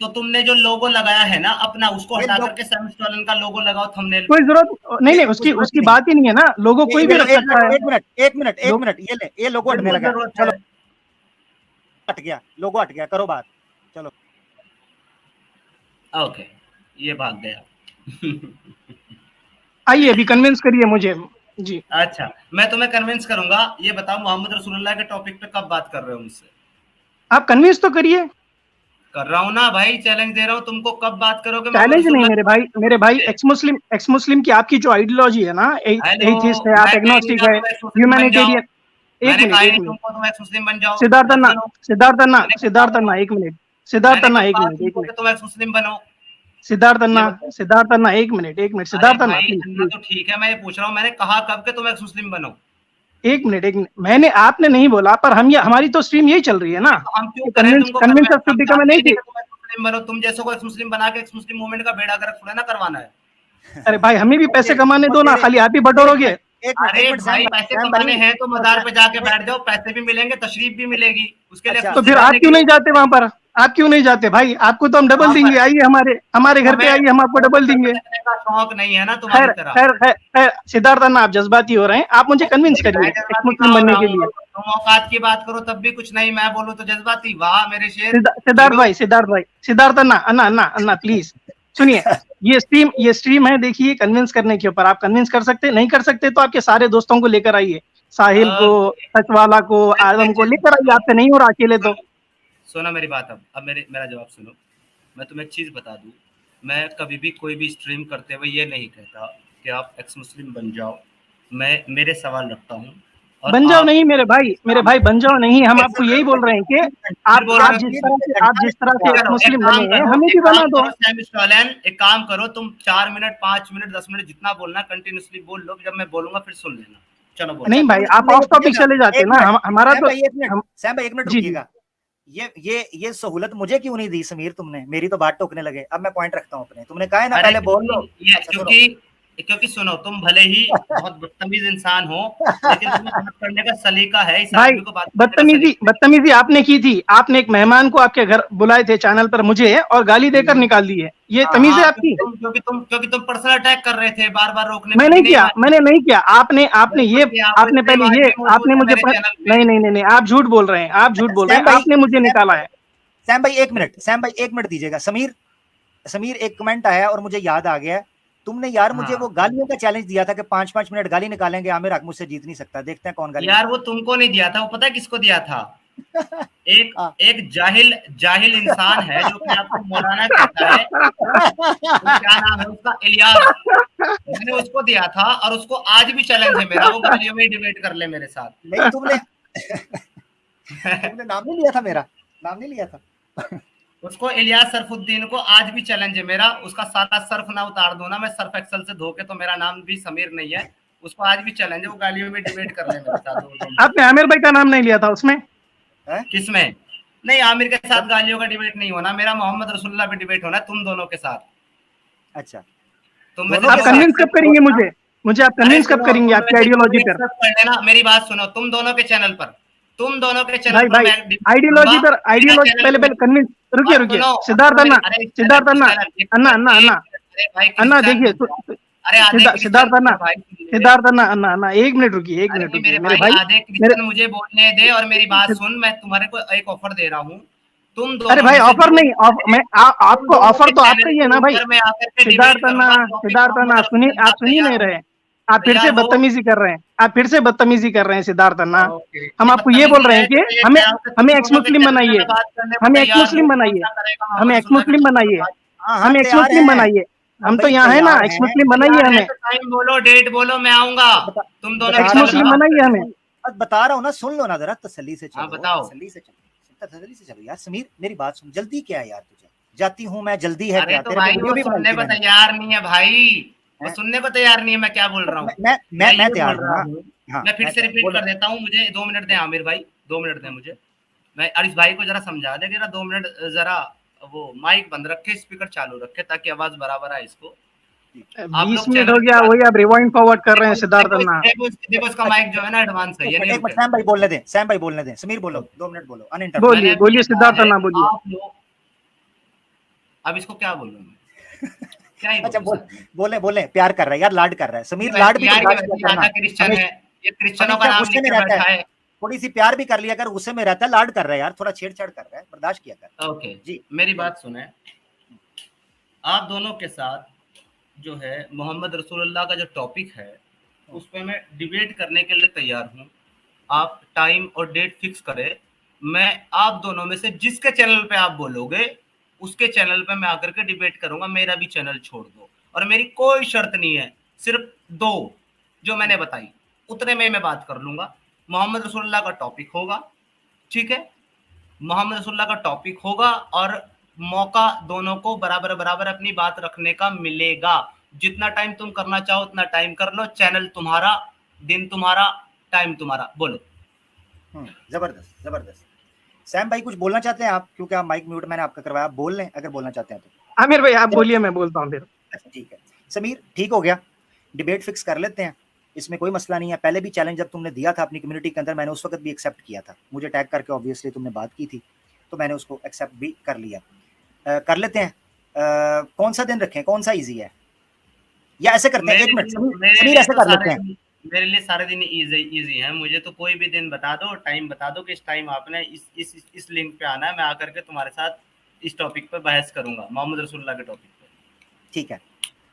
S3: तो तुमने जो लोगो लगाया है ना अपना, उसको
S2: ये
S3: हटा
S2: लोग,
S3: करके सैम स्टोलन का लोगो लगाओ थंबनेल
S4: कोई
S3: पे।
S4: जरूरत नहीं,
S2: ये
S4: नहीं
S2: कुछ
S4: उसकी
S2: जरूरत ही
S4: उसकी
S2: नहीं।
S4: बात ही नहीं है ना, लोगो कोई भी
S2: ये लो,
S4: रख सकता है।
S2: एक मिनट, एक मिनट, एक
S4: लोग
S2: मिनट, ये लोगो हटने
S3: बिल्कुल
S2: लगा है।
S3: जरूरत
S2: चलो,
S3: है।
S2: हट गया, लोगो हट गया, करो बात। चलो,
S3: ओके, ये भाग गया।
S4: आइए अभी कन्विंस करिए मुझे जी।
S3: अच्छा, मैं तुम्हें कन्विंस करूंगा। ये बताओ, मोहम्मद रसूलुल्लाह के टॉपिक पे कब बात कर रहे हो मुझसे?
S4: आप कन्विंस तो करिए।
S3: कर रहा हूँ ना भाई, चैलेंज दे रहा हूँ तुमको, कब बात करोगे मोहम्मद
S4: चैलेंज नहीं
S3: रसूलुल्लाह?
S4: मेरे भाई एक्स मुस्लिम की आपकी जो आइडियोलॉजी है ना,
S3: हेलो,
S4: एथिस्ट है, आप
S3: मैं कह नहीं
S4: एग्नोस्टिक
S3: रहा
S4: है,
S3: तुम एक्स मुस्लिम बन जाओ,
S4: ह्यूमैनिटेरियन। एक
S3: मैंने
S4: मिनट,
S3: कहा ही
S4: एक
S3: नहीं
S4: मिनट,
S3: तुमको तुम एक्स मुस्लिम बन जाओ,
S4: सिद्धार्थ
S3: मत
S4: अन्ना,
S3: बनो।
S4: सिद्धार्थ अन्ना,
S3: मैंने कब
S4: सिद्धार्थ
S3: कहा
S4: अन्ना
S3: तुमको?
S4: एक मिनट, सिद्धार्थ
S3: मैंने
S4: अन्ना
S3: कब
S4: एक
S3: कहा
S4: मिनट, एक
S3: तुमको कि
S4: मिनट,
S3: तुम एक्स मुस्लिम बनो?
S4: सिद्धार्थ
S3: ये
S4: अन्ना,
S3: बताओ।
S4: सिद्धार्थ अन्ना एक मिनट, एक मिनट,
S3: अरे
S4: सिद्धार्थ अन्ना
S3: भाई
S4: प्लीज
S3: अन्ना
S4: प्लीज,
S3: तो ठीक है, मैं ये पूछ रहा हूँ मैंने कहा कब के तुम एक्स मुस्लिम बनो?
S4: एक मिनट, एक मिनट, मैंने आपने नहीं बोला, पर हम ये हमारी तो स्ट्रीम यही चल रही है ना,
S3: तो हम क्यों करें
S4: कन्विंस
S3: तुमको
S4: कन्विंस
S3: कन्विंस?
S4: टू
S3: हम
S4: बिकम
S3: चाहते
S4: नहीं
S3: ही नहीं
S4: थी।
S3: कि तुम एक्स मुस्लिम बनो, तुम जैसों को एक्स मुस्लिम बना के एक्स मुस्लिम मूवमेंट का बेड़ा गर्क थोड़ा ना करवाना है।
S4: अरे भाई हमें भी पैसे कमाने दो ना, खाली आप ही बटोरोगे।
S3: अरे भाई पैसे
S2: सैम
S3: कमाने
S2: भाई,
S3: हैं तो मजार पे जाके बैठ जाओ, पैसे भी मिलेंगे, तशरीफ भी मिलेगी, उसके लिए
S2: अच्छा,
S4: तो
S3: मुस्लिम
S4: फिर आप
S3: बनने की
S4: क्यों नहीं
S3: जरूरत
S4: जाते वहां पर, आप क्यों नहीं जाते भाई, आपको तो हम डबल
S3: वहां पर।
S4: देंगे, आइए हमारे घर पे
S3: हमें
S4: आइए, हम आपको डबल देंगे।
S3: देखने का शौक नहीं है ना तुम्हारी
S4: खैर
S3: तरह।
S4: खैर खैर खैर, सिद्धार्थ अन्ना आप जज्बाती हो रहे हैं, आप मुझे कन्विंस
S3: मैं
S4: करिए एक
S3: जज्बाती
S4: मुस्लिम
S3: कहाँ हो
S4: बनने
S3: रहा
S4: के
S3: हूँ?
S4: लिए।
S3: तुम औकात की बात करो तब भी कुछ नहीं, मैं बोलूँ तो जज्बाती। वाह मेरे शेर,
S4: सिद्धार्थ
S3: हीरो।
S4: भाई, सिद्धार्थ अन्ना, अन्ना प्लीज सुनिए, ये स्ट्रीम है, देखिए कन्विंस करने के ऊपर, आप कन्विंस कर सकते, नहीं कर सकते तो आपके सारे दोस्तों को लेकर आइए, साहिल को, सचवाला को, आदम को लेकर आइए, आपसे नहीं हो रहा अकेले तो।
S3: सुनो मेरी बात, अब मेरा जवाब सुनो। मैं तुम्हें एक चीज बता दूं, मैं कभी भी कोई भी स्ट्रीम करते हुए ये नहीं कहता कि आप एक्स मुस्लिम बन जाओ। मैं मेरे सवाल रखता हूँ और
S4: बन जाओ
S3: आप
S4: नहीं मेरे भाई बन जाओ नहीं, हम आपको यही बोल रहे हैं कि आप जिस तरह से
S3: चलो एक
S4: मुस्लिम
S3: काम
S4: बने हैं
S3: करो,
S4: हमें
S3: एक
S4: भी बना
S3: काम
S4: दो।
S3: करो सैम स्टॉलन, एक काम करो, तुम 4 मिनट 5 मिनट 10 मिनट जितना बोलना कंटिन्यूसली बोल लो, जब मैं बोलूंगा फिर सुन लेना। चलो बोलो।
S4: नहीं भाई आप ऑफ टॉपिक चले जाते ना, हमारा तो
S2: सैम भाई एक मिनट
S4: जी जी।
S2: रुकिएगा। ये सहूलत मुझे क्यों नहीं दी समीर तुमने? मेरी तो बात टोकने लगे। अब मैं पॉइंट रखता हूँ अपने, तुमने कहा है ना पहले बोल लो। अच्छा,
S3: क्योंकि सुनो, तुम भले ही बहुत बदतमीज इंसान हो, लेकिन तुम्हें बात करने का सलीका है, इस
S4: भाई
S3: आदमी को बात करने का सलीका।
S4: बदतमीजी आपने की थी, आपने एक मेहमान को आपके घर बुलाए थे चैनल पर मुझे, और गाली देकर निकाल दी है, ये तमीज है आपकी?
S3: क्योंकि तुम पर्सनल अटैक कर रहे थे बार बार, रोकने
S4: मैं
S3: पर भी
S4: नहीं
S3: नहीं
S4: किया,
S3: माने।
S4: मैंने नहीं किया, आपने पहले ये आपने मुझे नहीं आप झूठ बोल रहे हैं, आप झूठ बोल रहे हैं, आपने मुझे निकाला है।
S2: सैम भाई एक मिनट दीजिएगा। समीर एक कमेंट आया और मुझे याद आ गया, तुमने यार मुझे वो गालियों का चैलेंज दिया था कि 5-5 मिनट गाली निकालेंगे, आमिर हक मुझसे जीत नहीं सकता। देखते हैं कौन गाली।
S3: यार वो तुमको नहीं दिया था, वो पता है किसको दिया था? एक जाहिल इंसान है जो अपने आप को मौलाना कहता है, क्या नाम है उसका, इलियास। मैंने उसको दिया था और उसको आज भी चैलेंज है मेरा, वो गालियों में डिबेट कर ले मेरे साथ।
S2: नहीं तुमने नाम नहीं लिया था, मेरा नाम नहीं लिया था।
S3: उसको इलियास सरफुद्दीन को आज भी चैलेंज है मेरा, उसका सारा सर्फ ना उतार दो ना मैं सर्फ एक्सल से धो के, तो मेरा नाम भी समीर नहीं है। उसको आज भी चैलेंज है, वो गालियों में डिबेट कर ले मेरे साथ।
S4: आपने आमिर भाई का नाम नहीं लिया था उसमें?
S3: किसमें? नहीं, आमिर के साथ गालियों का डिबेट नहीं होना मेरा, मोहम्मद रसूलुल्लाह पे डिबेट होना तुम दोनों के साथ।
S2: अच्छा,
S3: तुम
S4: आप कन्विंस कब करेंगे मुझे आप कन्विंस कब करेंगे आपकी आइडियोलॉजी पर?
S3: मेरी बात सुनो, तुम दोनों के चैनल पर तुम दोनों के
S4: भाई
S3: चैनल
S4: भाई आइडियोलॉजी पर आइडियोलॉजी पहले कन्विंस रुकिए सिद्धार्थ अन्ना सिद्धार्थ अन्ना अन्ना अन्ना अन्ना अन्ना देखिए सिद्धार्थ अन्ना सिद्धार्थ अन्ना अन्ना अन्ना एक मिनट रुकिए मेरे भाई
S3: आधे क्रिश्चियन मुझे बोलने दे और मेरी बात सुन। मैं तुम्हारे को एक ऑफर दे रहा हूँ, तुम दोनों
S4: अरे भाई ऑफर नहीं मैं आपको ऑफर तो आपका ही है ना भाई। सिद्धार्थ अन्ना सुनिए, आप सुन ही नहीं रहे, आप फिर से बदतमीजी कर रहे हैं, आप फिर से बदतमीजी कर रहे हैं सिद्धार्थ अन्ना। हम आपको ये बोल रहे हैं कि हमें एक्स मुस्लिम बनाइए, हमें एक्स मुस्लिम बनाइए, हमें एक्स मुस्लिम बनाइए, हमें एक्स मुस्लिम बनाइए। हम तो यहाँ है ना, एक्स मुस्लिम बनाइए हमें,
S3: टाइम बोलो, डेट बोलो, मैं आऊंगा। तुम दोनों
S4: एक्स मुस्लिम बनाइए हमें।
S2: बता रहा हूँ ना, सुन लो ना जरा, तसल्ली से चलो।
S3: हाँ, बताओ।
S2: तसल्ली से चलो यार। समीर मेरी बात सुन, जल्दी क्या है यार तुझे? जाती हूँ मैं, जल्दी है क्या?
S3: तो भाई वो सुनने को तैयार नहीं है भाई, वो सुनने को तैयार नहीं है। मैं क्या बोल रहा हूँ,
S2: मैं तैयार हूँ।
S3: मैं फिर से रिपीट कर देता हूँ, मुझे 2 मिनट दें आमिर भाई, 2 मिनट दें मुझे। मैं अरिश भाई को जरा समझा दे कि 2 मिनट जरा वो माइक बंद रखे, स्पीकर चालू रखे, ताकि आवाज बराबर आए इसको।
S4: 20 मिनट हो गया, वही आप रिवाइंड फॉरवर्ड कर रहे हैं सिद्धार्थ अन्ना।
S3: देखो उसका माइक जो है ना एडवांस है।
S2: एक मिनट सैम भाई बोलने दें, सैम भाई बोलने दें। समीर बोलो, 2 मिनट बोलो,
S4: अनइंटरप्टेड। बोलिए सिद्धार्थ अन्ना बोलिए।
S3: अब इसको क्या बोलूं मैं? क्या ही
S2: अच्छा बोले प्यार कर रहा है यार, लाड कर रहा है समीर। लाड भी
S3: क्रिश्चियन है, ये क्रिश्चियनों का नाम लेके बैठा है।
S2: थोड़ी सी प्यार भी कर लिया कर, गुस्से में रहता है, लाड कर रहा है यार, थोड़ा छेड़छाड़ कर रहा है, बर्दाश्त किया कर।
S3: ओके जी, मेरी बात सुने। आप दोनों के साथ जो है मोहम्मद रसूलुल्लाह का जो टॉपिक है, उस पर मैं डिबेट करने के लिए तैयार हूँ। आप टाइम और डेट फिक्स करें, मैं आप दोनों में से जिसके चैनल पे आप बोलोगे उसके चैनल पे मैं आकर के डिबेट करूंगा। मेरा भी चैनल छोड़ दो, और मेरी कोई शर्त नहीं है, सिर्फ 2 जो मैंने बताई उतने में मैं बात कर लूंगा। मोहम्मद रसूलुल्लाह का टॉपिक होगा, ठीक है, मोहम्मद रसूलुल्लाह का टॉपिक होगा, और मौका दोनों को बराबर बराबर अपनी बात रखने का मिलेगा। जितना टाइम तुम करना चाहो उतना टाइम कर लो, चैनल तुम्हारा, दिन तुम्हारा, टाइम तुम्हारा। बोलो।
S2: जबरदस्त जबरदस्त। सैम भाई कुछ बोलना चाहते हैं आप? क्योंकि आप माइक म्यूट मैंने आपका करवाया, बोल लें अगर बोलना चाहते हैं तो।
S4: आमिर भाई आप बोलिए, मैं बोलता हूँ फिर।
S2: अच्छा ठीक है समीर, ठीक हो गया, डिबेट फिक्स कर लेते हैं, इसमें कोई मसला नहीं है। पहले भी चैलेंज जब तुमने दिया था अपनी कम्युनिटी के अंदर, मैंने उस वक्त भी एक्सेप्ट किया था, मुझे टैग करके ऑब्वियसली तुमने बात की थी, तो मैंने उसको एक्सेप्ट भी कर लिया। कर लेते हैं। कौन सा दिन रखें, कौन सा इजी है, या ऐसे करते हैं? 1 मिनट समीर, ऐसे कर लेते हैं।
S3: मेरे लिए सारे दिन इजी है, मुझे तो कोई भी दिन बता दो, टाइम बता दो कि इस टाइम आपने इस लिंक पे आना है, मैं आकर के तुम्हारे साथ इस टॉपिक पर बहस करूंगा, मोहम्मद रसूलुल्लाह के टॉपिक पे।
S2: ठीक है,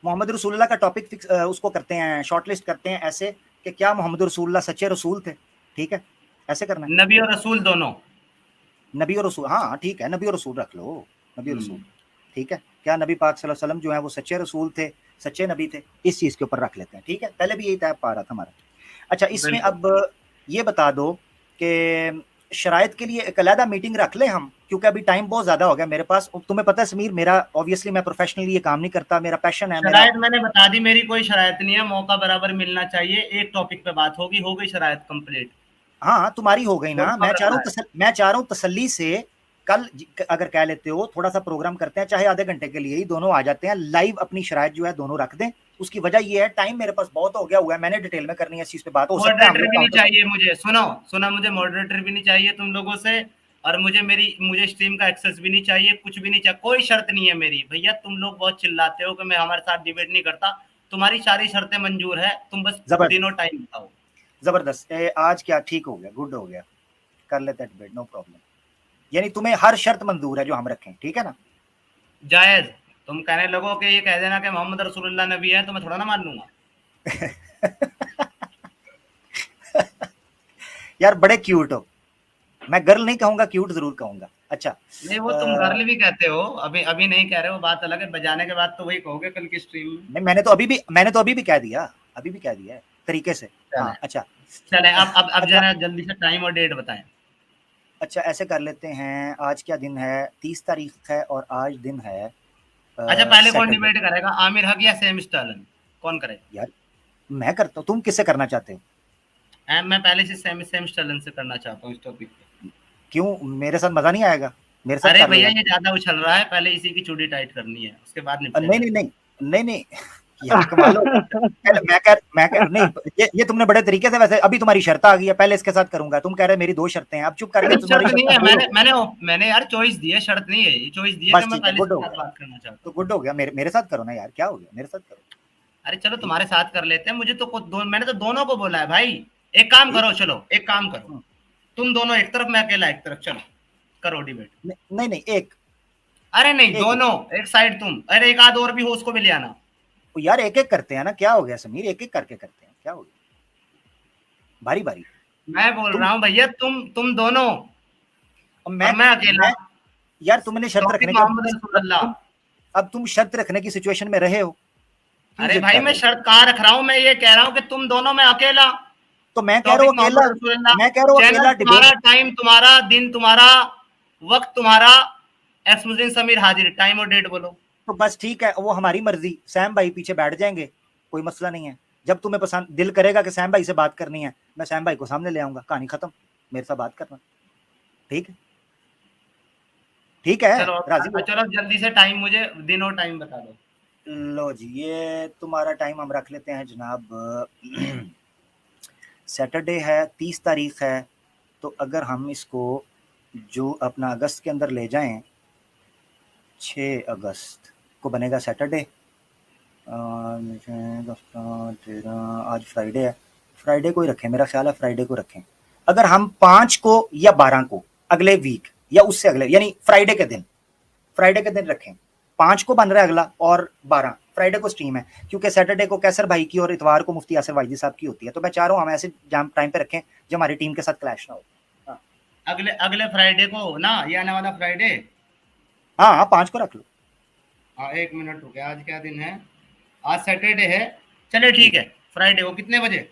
S2: मोहम्मद रसूलुल्लाह का टॉपिक फिक्स, उसको करते हैं, शॉर्टलिस्ट करते हैं ऐसे कि क्या मोहम्मद रसूलुल्लाह सच्चे रसूल थे? ठीक है, ऐसे करना है।
S3: नबी और रसूल दोनों,
S2: नबी और रसूल, हाँ ठीक है, नबी और रसूल रख लो, नबी और रसूल, ठीक है। क्या नबी पाक सल्लल्लाहु अलैहि वसल्लम जो है वो सच्चे रसूल थे, सच्चे नबी थे? इस चीज के ऊपर रख लेते हैं, ठीक है। पहले भी यही तय पा रहा था हमारा। अच्छा, इसमें अब ये बता दो कि शराइत के लिए एक अलहदा मीटिंग रख ले हम, क्योंकि अभी टाइम बहुत ज्यादा हो गया मेरे पास। तुम्हें पता है समीर, मेरा ऑब्वियसली मैं प्रोफेशनली ये काम नहीं करता, मेरा पैशन है।
S3: शराइत मैंने बता दी, मेरी कोई शराइत नहीं है, मौका बराबर मिलना चाहिए, एक टॉपिक पे बात होगी, हो गई शराइत कंप्लीट।
S2: हाँ तुम्हारी हो गई ना, मैं चाह रहा हूँ तसल्ली से कल अगर कह लेते हो थोड़ा सा प्रोग्राम करते हैं, चाहे आधे घंटे के लिए ही, दोनों आ जाते हैं लाइव, अपनी शराइत जो है दोनों रख दें। उसकी वजह ये है टाइम मेरे पास बहुत हो गया हुआ है, मैंने डिटेल में करनी है इस चीज पे बात। हो सकता है
S3: मॉडरेटर भी नहीं चाहिए मुझे, सुनो मुझे मॉडरेटर भी नहीं चाहिए तुम लोगों से, और मुझे स्ट्रीम का एक्सेस भी नहीं चाहिए, कुछ भी नहीं चाहिए, कोई शर्त नहीं है मेरी। भैया तुम लोग बहुत चिल्लाते हो कि मैं हमारे साथ डिबेट नहीं करता, तुम्हारी सारी शर्तें मंजूर है, तुम बस दिनों टाइम बताओ।
S2: जबरदस्त, आज क्या ठीक हो गया, गुड हो गया, कर लेते डिबेट, नो प्रॉब्लम। यानी तुम्हें हर शर्त मंजूर है जो हम रखें, ठीक है ना?
S3: जायज। तुम कहने लगो कि ये कह देना कि मोहम्मद रसूलुल्लाह नबी है, तो मैं थोड़ा ना मान लूंगा।
S2: यार बड़े क्यूट हो, मैं गर्ल नहीं कहूंगा, क्यूट जरूर कहूंगा। अच्छा
S3: नहीं, वो तुम गर्ल भी कहते हो, अभी नहीं कह रहे हो, बात अलग है, बजाने के बाद तो वही कहोगे कल की स्ट्रीम में।
S2: नहीं, मैंने तो अभी भी कह दिया, अभी भी कह दिया है तरीके से। हाँ अच्छा
S3: चले, अब जरा जल्दी से टाइम और डेट बताएं।
S2: अच्छा ऐसे कर लेते हैं, आज क्या दिन है? 30 तारीख है, और आज दिन है
S3: अच्छा पहले कौन डिबेट करेगा, आमिर हक या सैम स्टालिन, कौन करेगा?
S2: यार मैं करता हूँ, तुम किससे करना चाहते हो?
S3: मैं पहले से सैम स्टालिन से करना चाहता हूँ इस टॉपिक पे।
S2: क्यों, मेरे साथ मजा नहीं आएगा? मेरे साथ
S3: अरे भैया ये ज्यादा उछल रहा है, पहले इसी की चूड़ी टाइट करनी है, उसके बाद
S2: नहीं यार कमाल हो गया। मैं कह नहीं, ये तुमने बड़े तरीके से, वैसे अभी तुम्हारी शर्त आ गई है, पहले इसके साथ करूंगा, तुम कह रहे मेरी 2 शर्तें हैं, अब चुप करके तुम्हारी
S3: शर्त नहीं है,
S2: शर्त
S3: मैंने यार चॉइस दी है, शर्त नहीं है, ये चॉइस दी है
S2: बस
S3: कि मैं
S2: ठीक है,
S3: पहले
S2: गुड
S3: इसके
S2: हो
S3: साथ
S2: गया,
S3: बात करना चाहता
S2: तो गुड हो गया, मेरे साथ करो ना यार, क्या हो गया, मेरे साथ करो।
S3: अरे चलो तुम्हारे साथ कर लेते हैं, मुझे तो मैंने तो दोनों को बोला है भाई। एक काम करो, चलो एक काम करो, तुम दोनों एक तरफ, मैं अकेला एक तरफ, चलो करो डिबेट।
S2: नहीं नहीं, एक
S3: अरे नहीं,
S2: एक
S3: दोनों एक साइड तुम, अरे एक आध और भी हो उसको भी ले आना।
S2: यार एक एक करते हैं ना, क्या हो गया समीर, एक एक करके करते हैं, क्या हो गया, बारी बारी।
S3: मैं बोल रहा हूँ भैया, तुम दोनों
S2: और
S3: मैं अकेला।
S2: यार तुमने शर्त रखने
S3: मोहम्मद रसूलुल्लाह।
S2: अब तुम शर्त रखने की सिचुएशन में रहे हो।
S3: अरे भाई मैं शर्त कहाँ रख रहा हूँ, मैं ये कह रहा हूँ कि तुम दोनों में अकेला।
S2: तो मैं कह रहा हूँ अकेला, मैं कह रहा हूँ अकेला
S3: तुम्हारा टाइम, तुम्हारा दिन, तुम्हारा वक्त, तुम्हारा एक्स मुस्लिम समीर हाजिर, टाइम और डेट बोलो।
S2: तो बस ठीक है, वो हमारी मर्जी, सैम भाई पीछे बैठ जाएंगे, कोई मसला नहीं है। जब तुम्हें पसंद दिल करेगा कि सैम भाई से बात करनी है, मैं सैम भाई को सामने ले आऊंगा, कहानी खत्म, मेरे साथ बात करना, ठीक है, ठीक है।
S3: चलो जल्दी से टाइम, मुझे दिन और टाइम बता दो।
S2: लो जी, ये तुम्हारा टाइम हम रख लेते हैं जनाब, सैटरडे है, 30 तारीख है, तो अगर हम इसको जो अपना अगस्त के अंदर ले जाएं, 6 अगस्त को बनेगा सैटरडे, आज फ्राइडे है, फ्राइडे को ही रखें, मेरा ख्याल है फ्राइडे को रखें। अगर हम 5 को या 12 को अगले वीक या उससे अगले, यानी फ्राइडे के दिन रखें, 5 को बन रहा है अगला और 12 फ्राइडे को स्ट्रीम है, क्योंकि सैटरडे को कैसर भाई की और इतवार को मुफ्ती यासिर वाइदी साहब की होती है, तो मैं चाह रहा हूँ हम ऐसे टाइम पे रखें जो हमारी टीम के साथ क्लैश ना हो।
S3: अगले फ्राइडे को ना, ये आने वाला फ्राइडे,
S2: हाँ 5 को रख लो।
S3: हाँ 1 मिनट हो गया, आज क्या दिन है, आज सैटरडे है, चले ठीक है, फ्राइडे को कितने बजे?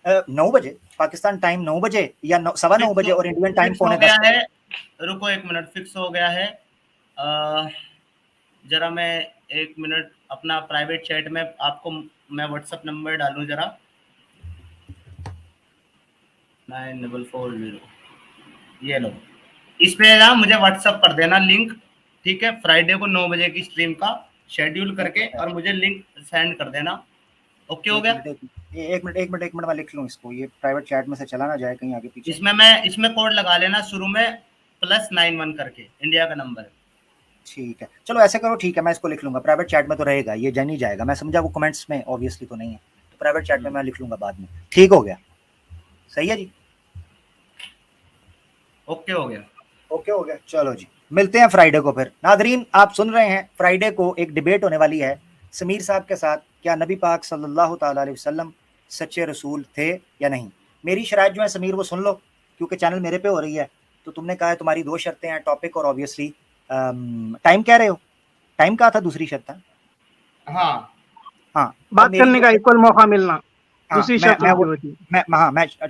S2: 9 बजे पाकिस्तान टाइम, 9 बजे या 9:15 बजे, और इंडियन टाइम 9:45
S3: है। रुको 1 मिनट, फिक्स हो गया है। जरा मैं 1 मिनट अपना प्राइवेट चैट में आपको मैं व्हाट्सएप नंबर डालूं जरा, 9440, ये लो, इस पे ना मुझे व्हाट्सएप कर देना लिंक, ठीक है, फ्राइडे को 9 बजे की स्ट्रीम का शेड्यूल करके, और मुझे लिंक सेंड कर देना। ओके हो गया?
S2: एक मिनट मैं लिख लूं इसको, ये प्राइवेट चैट में से चला ना जाए कहीं आगे पीछे।
S3: इसमें कोड लगा लेना शुरू में +91 करके, इंडिया का नंबर है।
S2: ठीक है, चलो ऐसे करो, ठीक है, मैं इसको लिख लूंगा, प्राइवेट चैट में तो रहेगा, ये जान ही जाएगा, मैं समझा वो कमेंट्स में ऑब्वियसली तो नहीं है, तो प्राइवेट चैट में मैं लिख लूंगा बाद में। ठीक हो गया, सही है जी,
S3: ओके हो गया,
S2: चलो जी, मिलते हैं फ्राइडे को फिर। नादरीन आप सुन रहे हैं, फ्राइडे को एक डिबेट होने वाली है समीर साहब के साथ, क्या नबी पाक सल्लल्लाहु ताला अलैहि वसल्लम सच्चे रसूल थे या नहीं। मेरी शरायत जो है समीर वो सुन लो, क्योंकि चैनल मेरे पे हो रही है, तो तुमने कहा है तुम्हारी 2 शर्तें हैं, टॉपिक और ऑब्वियसली टाइम कह रहे हो, टाइम कहा था दूसरी शर्त है, हाँ
S4: बात करने का इक्वल मौका मिलना, दूसरी शर्त
S2: मैं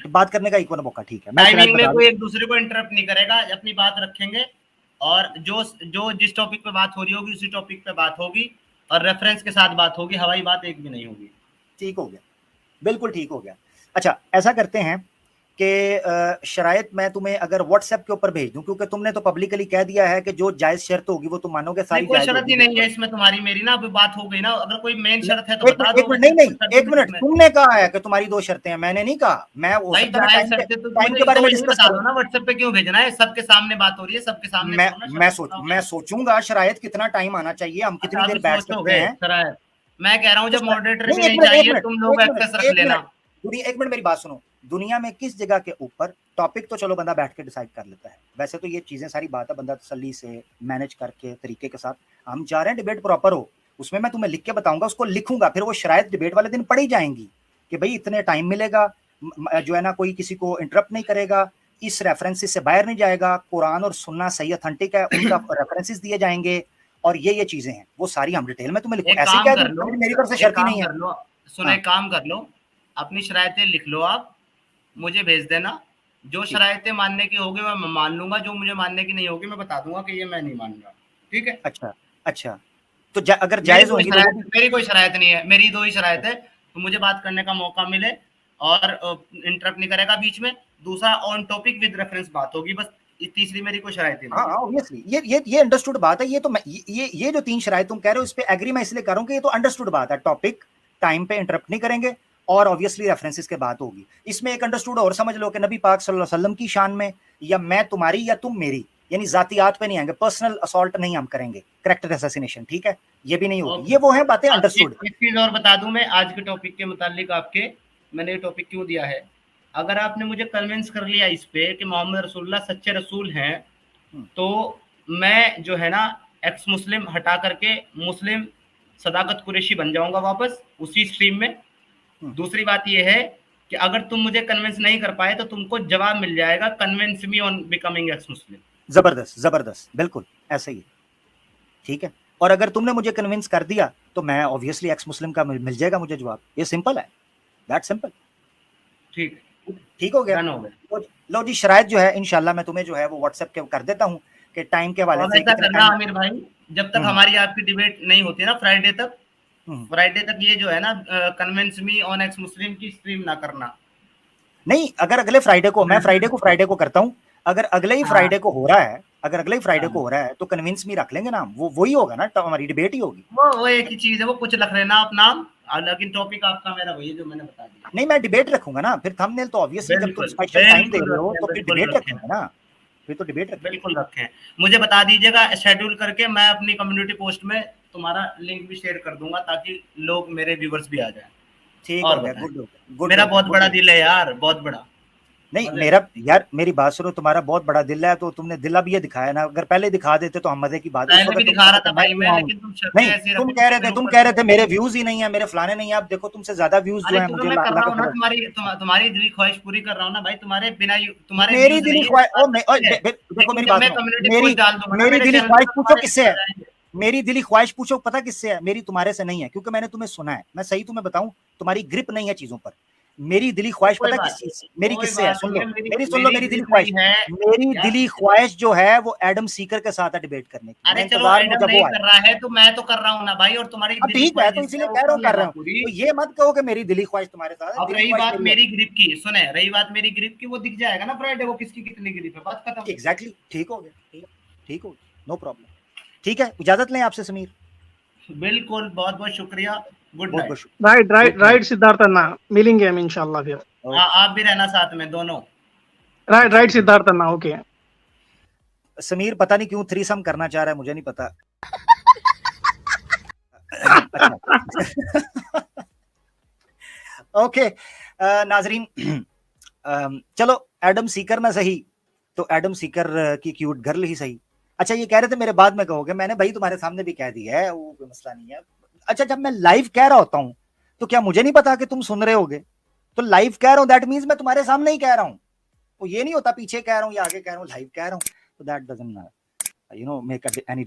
S2: बात करने का इक्वल मौका, ठीक है,
S3: टाइमिंग में कोई एक दूसरे को इंटरप्ट नहीं करेगा, अपनी बात रखेंगे, और जो जिस टॉपिक पे बात हो रही होगी उसी टॉपिक पे बात होगी, और रेफरेंस के साथ बात होगी, हवाई बात एक भी नहीं होगी।
S2: ठीक हो गया, बिल्कुल ठीक हो गया। अच्छा ऐसा करते हैं कि शरायत मैं तुम्हें अगर व्हाट्सएप के ऊपर भेज दूं, क्योंकि तुमने तो पब्लिकली कह दिया है कि जो जायज शर्त होगी वो तुम मानोगे, सारी
S3: कोई शर्त ही नहीं है इसमें, तुम्हारी मेरी ना अभी बात हो गई ना, अगर कोई मेन शर्त है तो बता दो।
S2: नहीं 1 मिनट, तुमने कहा है कि तुम्हारी 2 शर्तें हैं, मैंने नहीं कहा, मैं
S3: टाइम के बारे में डिस्कस करो ना, व्हाट्सएप पे क्यों भेजना है, सबके सामने बात हो रही है, सबके सामने
S2: मैं सोचूंगा शरायत कितना टाइम आना चाहिए, हम कितनी देर बैठ सकते हैं।
S3: मैं कह रहा हूँ जब मॉडरेटर भी नहीं चाहिए, तुम लोग एक्सेस रख लेना।
S2: 1 मिनट मेरी बात सुनो, दुनिया में किस जगह के ऊपर टॉपिक तो चलो बंदा बैठ के डिसाइड कर लेता है, वैसे तो ये चीजें सारी बात है बंदा तसल्ली से मैनेज करके तरीके के साथ, हम जा रहे हैं डिबेट प्रॉपर हो, उसमें मैं तुम्हें लिख के बताऊंगा, उसको लिखूंगा, फिर वो शरायत डिबेट वाले दिन पढ़ी जाएंगी कि भाई इतने टाइम मिलेगा, जो है ना कोई किसी को इंटरप्ट नहीं करेगा, इस रेफरेंसेस से बाहर नहीं जाएगा, कुरान और सुन्ना सही अथेंटिक है, उनका रेफरेंसेस दिए जाएंगे, और ये चीजें हैं वो सारी हम डिटेल में तुम्हें लिखूंगा, ऐसे क्या मेरी तरफ से शर्त ही नहीं है।
S3: सुनो एक काम कर लो, अपनी शरायतें लिख लो, आप मुझे भेज देना, जो शरायतें मानने की होगी मैं मान लूंगा, जो मुझे मानने की नहीं होगी मैं बता दूंगा कि ये मैं नहीं मान रहा, ठीक है?
S2: अच्छा तो अगर जायज होगी तो
S3: मेरी कोई शरायत नहीं है, मेरी 2 ही शरायत है, तो मुझे बात करने का मौका मिले और इंटरप्ट नहीं करेगा बीच में, दूसरा ऑन टॉपिक विद रेफरेंस बात होगी, बस तीसरी मेरी कोई शरायत नहीं
S2: हाँ
S3: है।
S2: ऑब्वियसली ये अंडरस्टूड बात है। ये तो मैं ये जो 3 शरायत तुम कह रहे हो इस पे एग्री मैं इसलिए कर रहा हूँ कि ये तो अंडरस्टूड बात है। टॉपिक टाइम पे इंटरप्ट नहीं करेंगे और ऑब्वियसली रेफरेंसेस के बात होगी। इसमें एक अंडरस्टूड और समझ लो कि नबी पाक सल्लल्लाहु अलैहि वसल्लम की शान में या मैं तुम्हारी या तुम मेरी, यानी जातियात पे नहीं आएंगे, पर्सनल असॉल्ट नहीं हम करेंगे, कैरेक्टर असैसिनेशन, ठीक है, ये भी नहीं होगी। ये वो है बातें अंडरस्टूड।
S3: एक चीज और बता दूं मैं आज के टॉपिक के मुतालिक आपके, मैंने ये टॉपिक क्यों दिया है, अगर आपने मुझे कन्विंस कर लिया इस पे कि मोहम्मद रसूलुल्लाह सच्चे रसूल हैं, तो मैं जो है ना एक्स मुस्लिम हटा करके मुस्लिम सदाकत कुरैशी बन जाऊंगा वापस उसी स्ट्रीम में। दूसरी बात ये है कि अगर तुम मुझे कन्विंस नहीं कर पाए तो तुमको जवाब मिल जाएगा, convince me on becoming x मुस्लिम।
S2: जबरदस्त जबरदस्त, बिल्कुल ऐसे ही, ठीक है। और अगर तुमने मुझे कन्विंस कर दिया तो मैं ऑब्वियसली एक्स मुस्लिम का मिल जाएगा मुझे जवाब। ये सिंपल है, दैट सिंपल।
S3: ठीक
S2: ठीक हो गया। लो जी, शरायत जो है इंशाल्लाह मैं तुम्हें जो है वो व्हाट्सएप के कर देता हूँ कि टाइम के हवाले से।
S3: ऐसा करना आमिर भाई, जब तक हमारी आपकी डिबेट नहीं होती ना फ्राइडे तक ये जो है ना कन्विंस मी ऑन एक्स मुस्लिम की स्ट्रीम ना करना। नहीं,
S2: अगर अगले फ्राइडे को, मैं फ्राइडे को करता हूँ, अगर अगले ही फ्राइडे को हो रहा है, अगर अगले ही फ्राइडे को हो रहा है तो कन्विंस मी रख लेंगे नाम, वो वही होगा ना, हमारी डिबेट ही होगी।
S3: वो एक ही चीज है, वो कुछ रख लेना आप नाम, लेकिन टॉपिक आपका मेरा वही जो मैंने बता दिया।
S2: नहीं, मैं डिबेट रखूंगा ना, फिर थंबनेल तो ऑब्वियसली जब तुम स्पेशल टाइम दे रहे हो तो फिर डिबेट रखेंगे ना, फिर तो डिबेट रखेंगे।
S3: बिल्कुल रखें, मुझे बता दीजिएगा शेड्यूल करके, मैं अपनी कम्युनिटी पोस्ट में तुम्हारा लिंक भी शेयर कर दूंगा ताकि लोग मेरे व्यूअर्स भी आ जाएं।
S2: ठीक हो गया, गुड।
S3: मेरा बहुत बड़ा दिल है यार, बहुत बड़ा।
S2: नहीं मेरा यार, मेरी बात सुनो, तुम्हारा बहुत बड़ा दिल है तो तुमने दिल अब ये दिखाया ना, अगर पहले दिखा देते तो हम मजे की बात।
S3: पहले भी दिखा रहा था भाई मैं, लेकिन
S2: तुम कह रहे थे मेरे व्यूज ही नहीं है, मेरे फलाने नहीं है। अब देखो तुमसे ज्यादा व्यूज जो है मुझे
S3: तुम्हारी दिली ख्वाहिश पूरी कर रहा हूँ ना भाई, तुम्हारे बिना तुम्हारे
S2: मेरी दिली ख्वाहिश, देखो मेरी बात सुनो, मेरी दिली ख्वाहिश पूछो किससे है, मेरी दिली ख्वाहिश पूछो पता किससे है, मेरी तुम्हारे से नहीं है, क्योंकि मैंने तुम्हें सुना है। मैं सही तुम्हें बताऊं, तुम्हारी ग्रिप नहीं है चीजों पर। मेरी दिली ख्वाहिश पता किस चीज, मेरी किससे है, सुन लो मेरी दिली ख्वाहिश। मेरी दिली ख्वाहिश जो है वो एडम सीकर के साथ है डिबेट करने की।
S3: अरे चलो, एडम नहीं कर रहा है तो मैं तो कर रहा हूँ ना भाई, और तुम्हारी
S2: ठीक है तो इसलिए कह रहा हूँ, कर रहा हूँ, तो ये मत कहो कि मेरी दिली ख्वाहिश तुम्हारे साथ है।
S3: अब रही बात मेरी ग्रिप की, सुने, रही बात मेरी ग्रिप की, वो दिख जाएगा ना फ्राइडे को किसकी कितनी ग्रिप है, बात खत्म।
S2: एग्जैक्टली, ठीक हो गया, ठीक हो गया, नो प्रॉब्लम। ठीक है, इजाजत लें आपसे समीर।
S3: बिल्कुल, बहुत बहुत शुक्रिया, गुड
S4: नाइट। राइट सिद्धार्थ अन्ना, मिलेंगे हम इंशाल्लाह फिर।
S3: आप भी रहना साथ में दोनों।
S4: राइट सिद्धार्थ अन्ना, ओके।
S2: समीर पता नहीं क्यों थ्रीसम करना चाह रहा है, मुझे नहीं पता। ओके नाजरीन, चलो एडम सीकर ना सही तो एडम सीकर की क्यूट गर्ल ही सही। अच्छा, ये कह रहे थे मेरे बाद में कहोगे, मैंने भाई तुम्हारे सामने भी कह दिया है, वो कोई मसला नहीं है। अच्छा, जब मैं लाइव कह रहा होता हूँ तो क्या मुझे नहीं पता कि तुम सुन रहे होगे? तो लाइव कह रहा हूँ दैट मींस मैं तुम्हारे सामने ही कह रहा हूँ, तो ये नहीं होता पीछे कह रहा हूँ या आगे कह रहा हूँ, लाइव कह रहा हूँ, तो दैट डजंट मेक एनी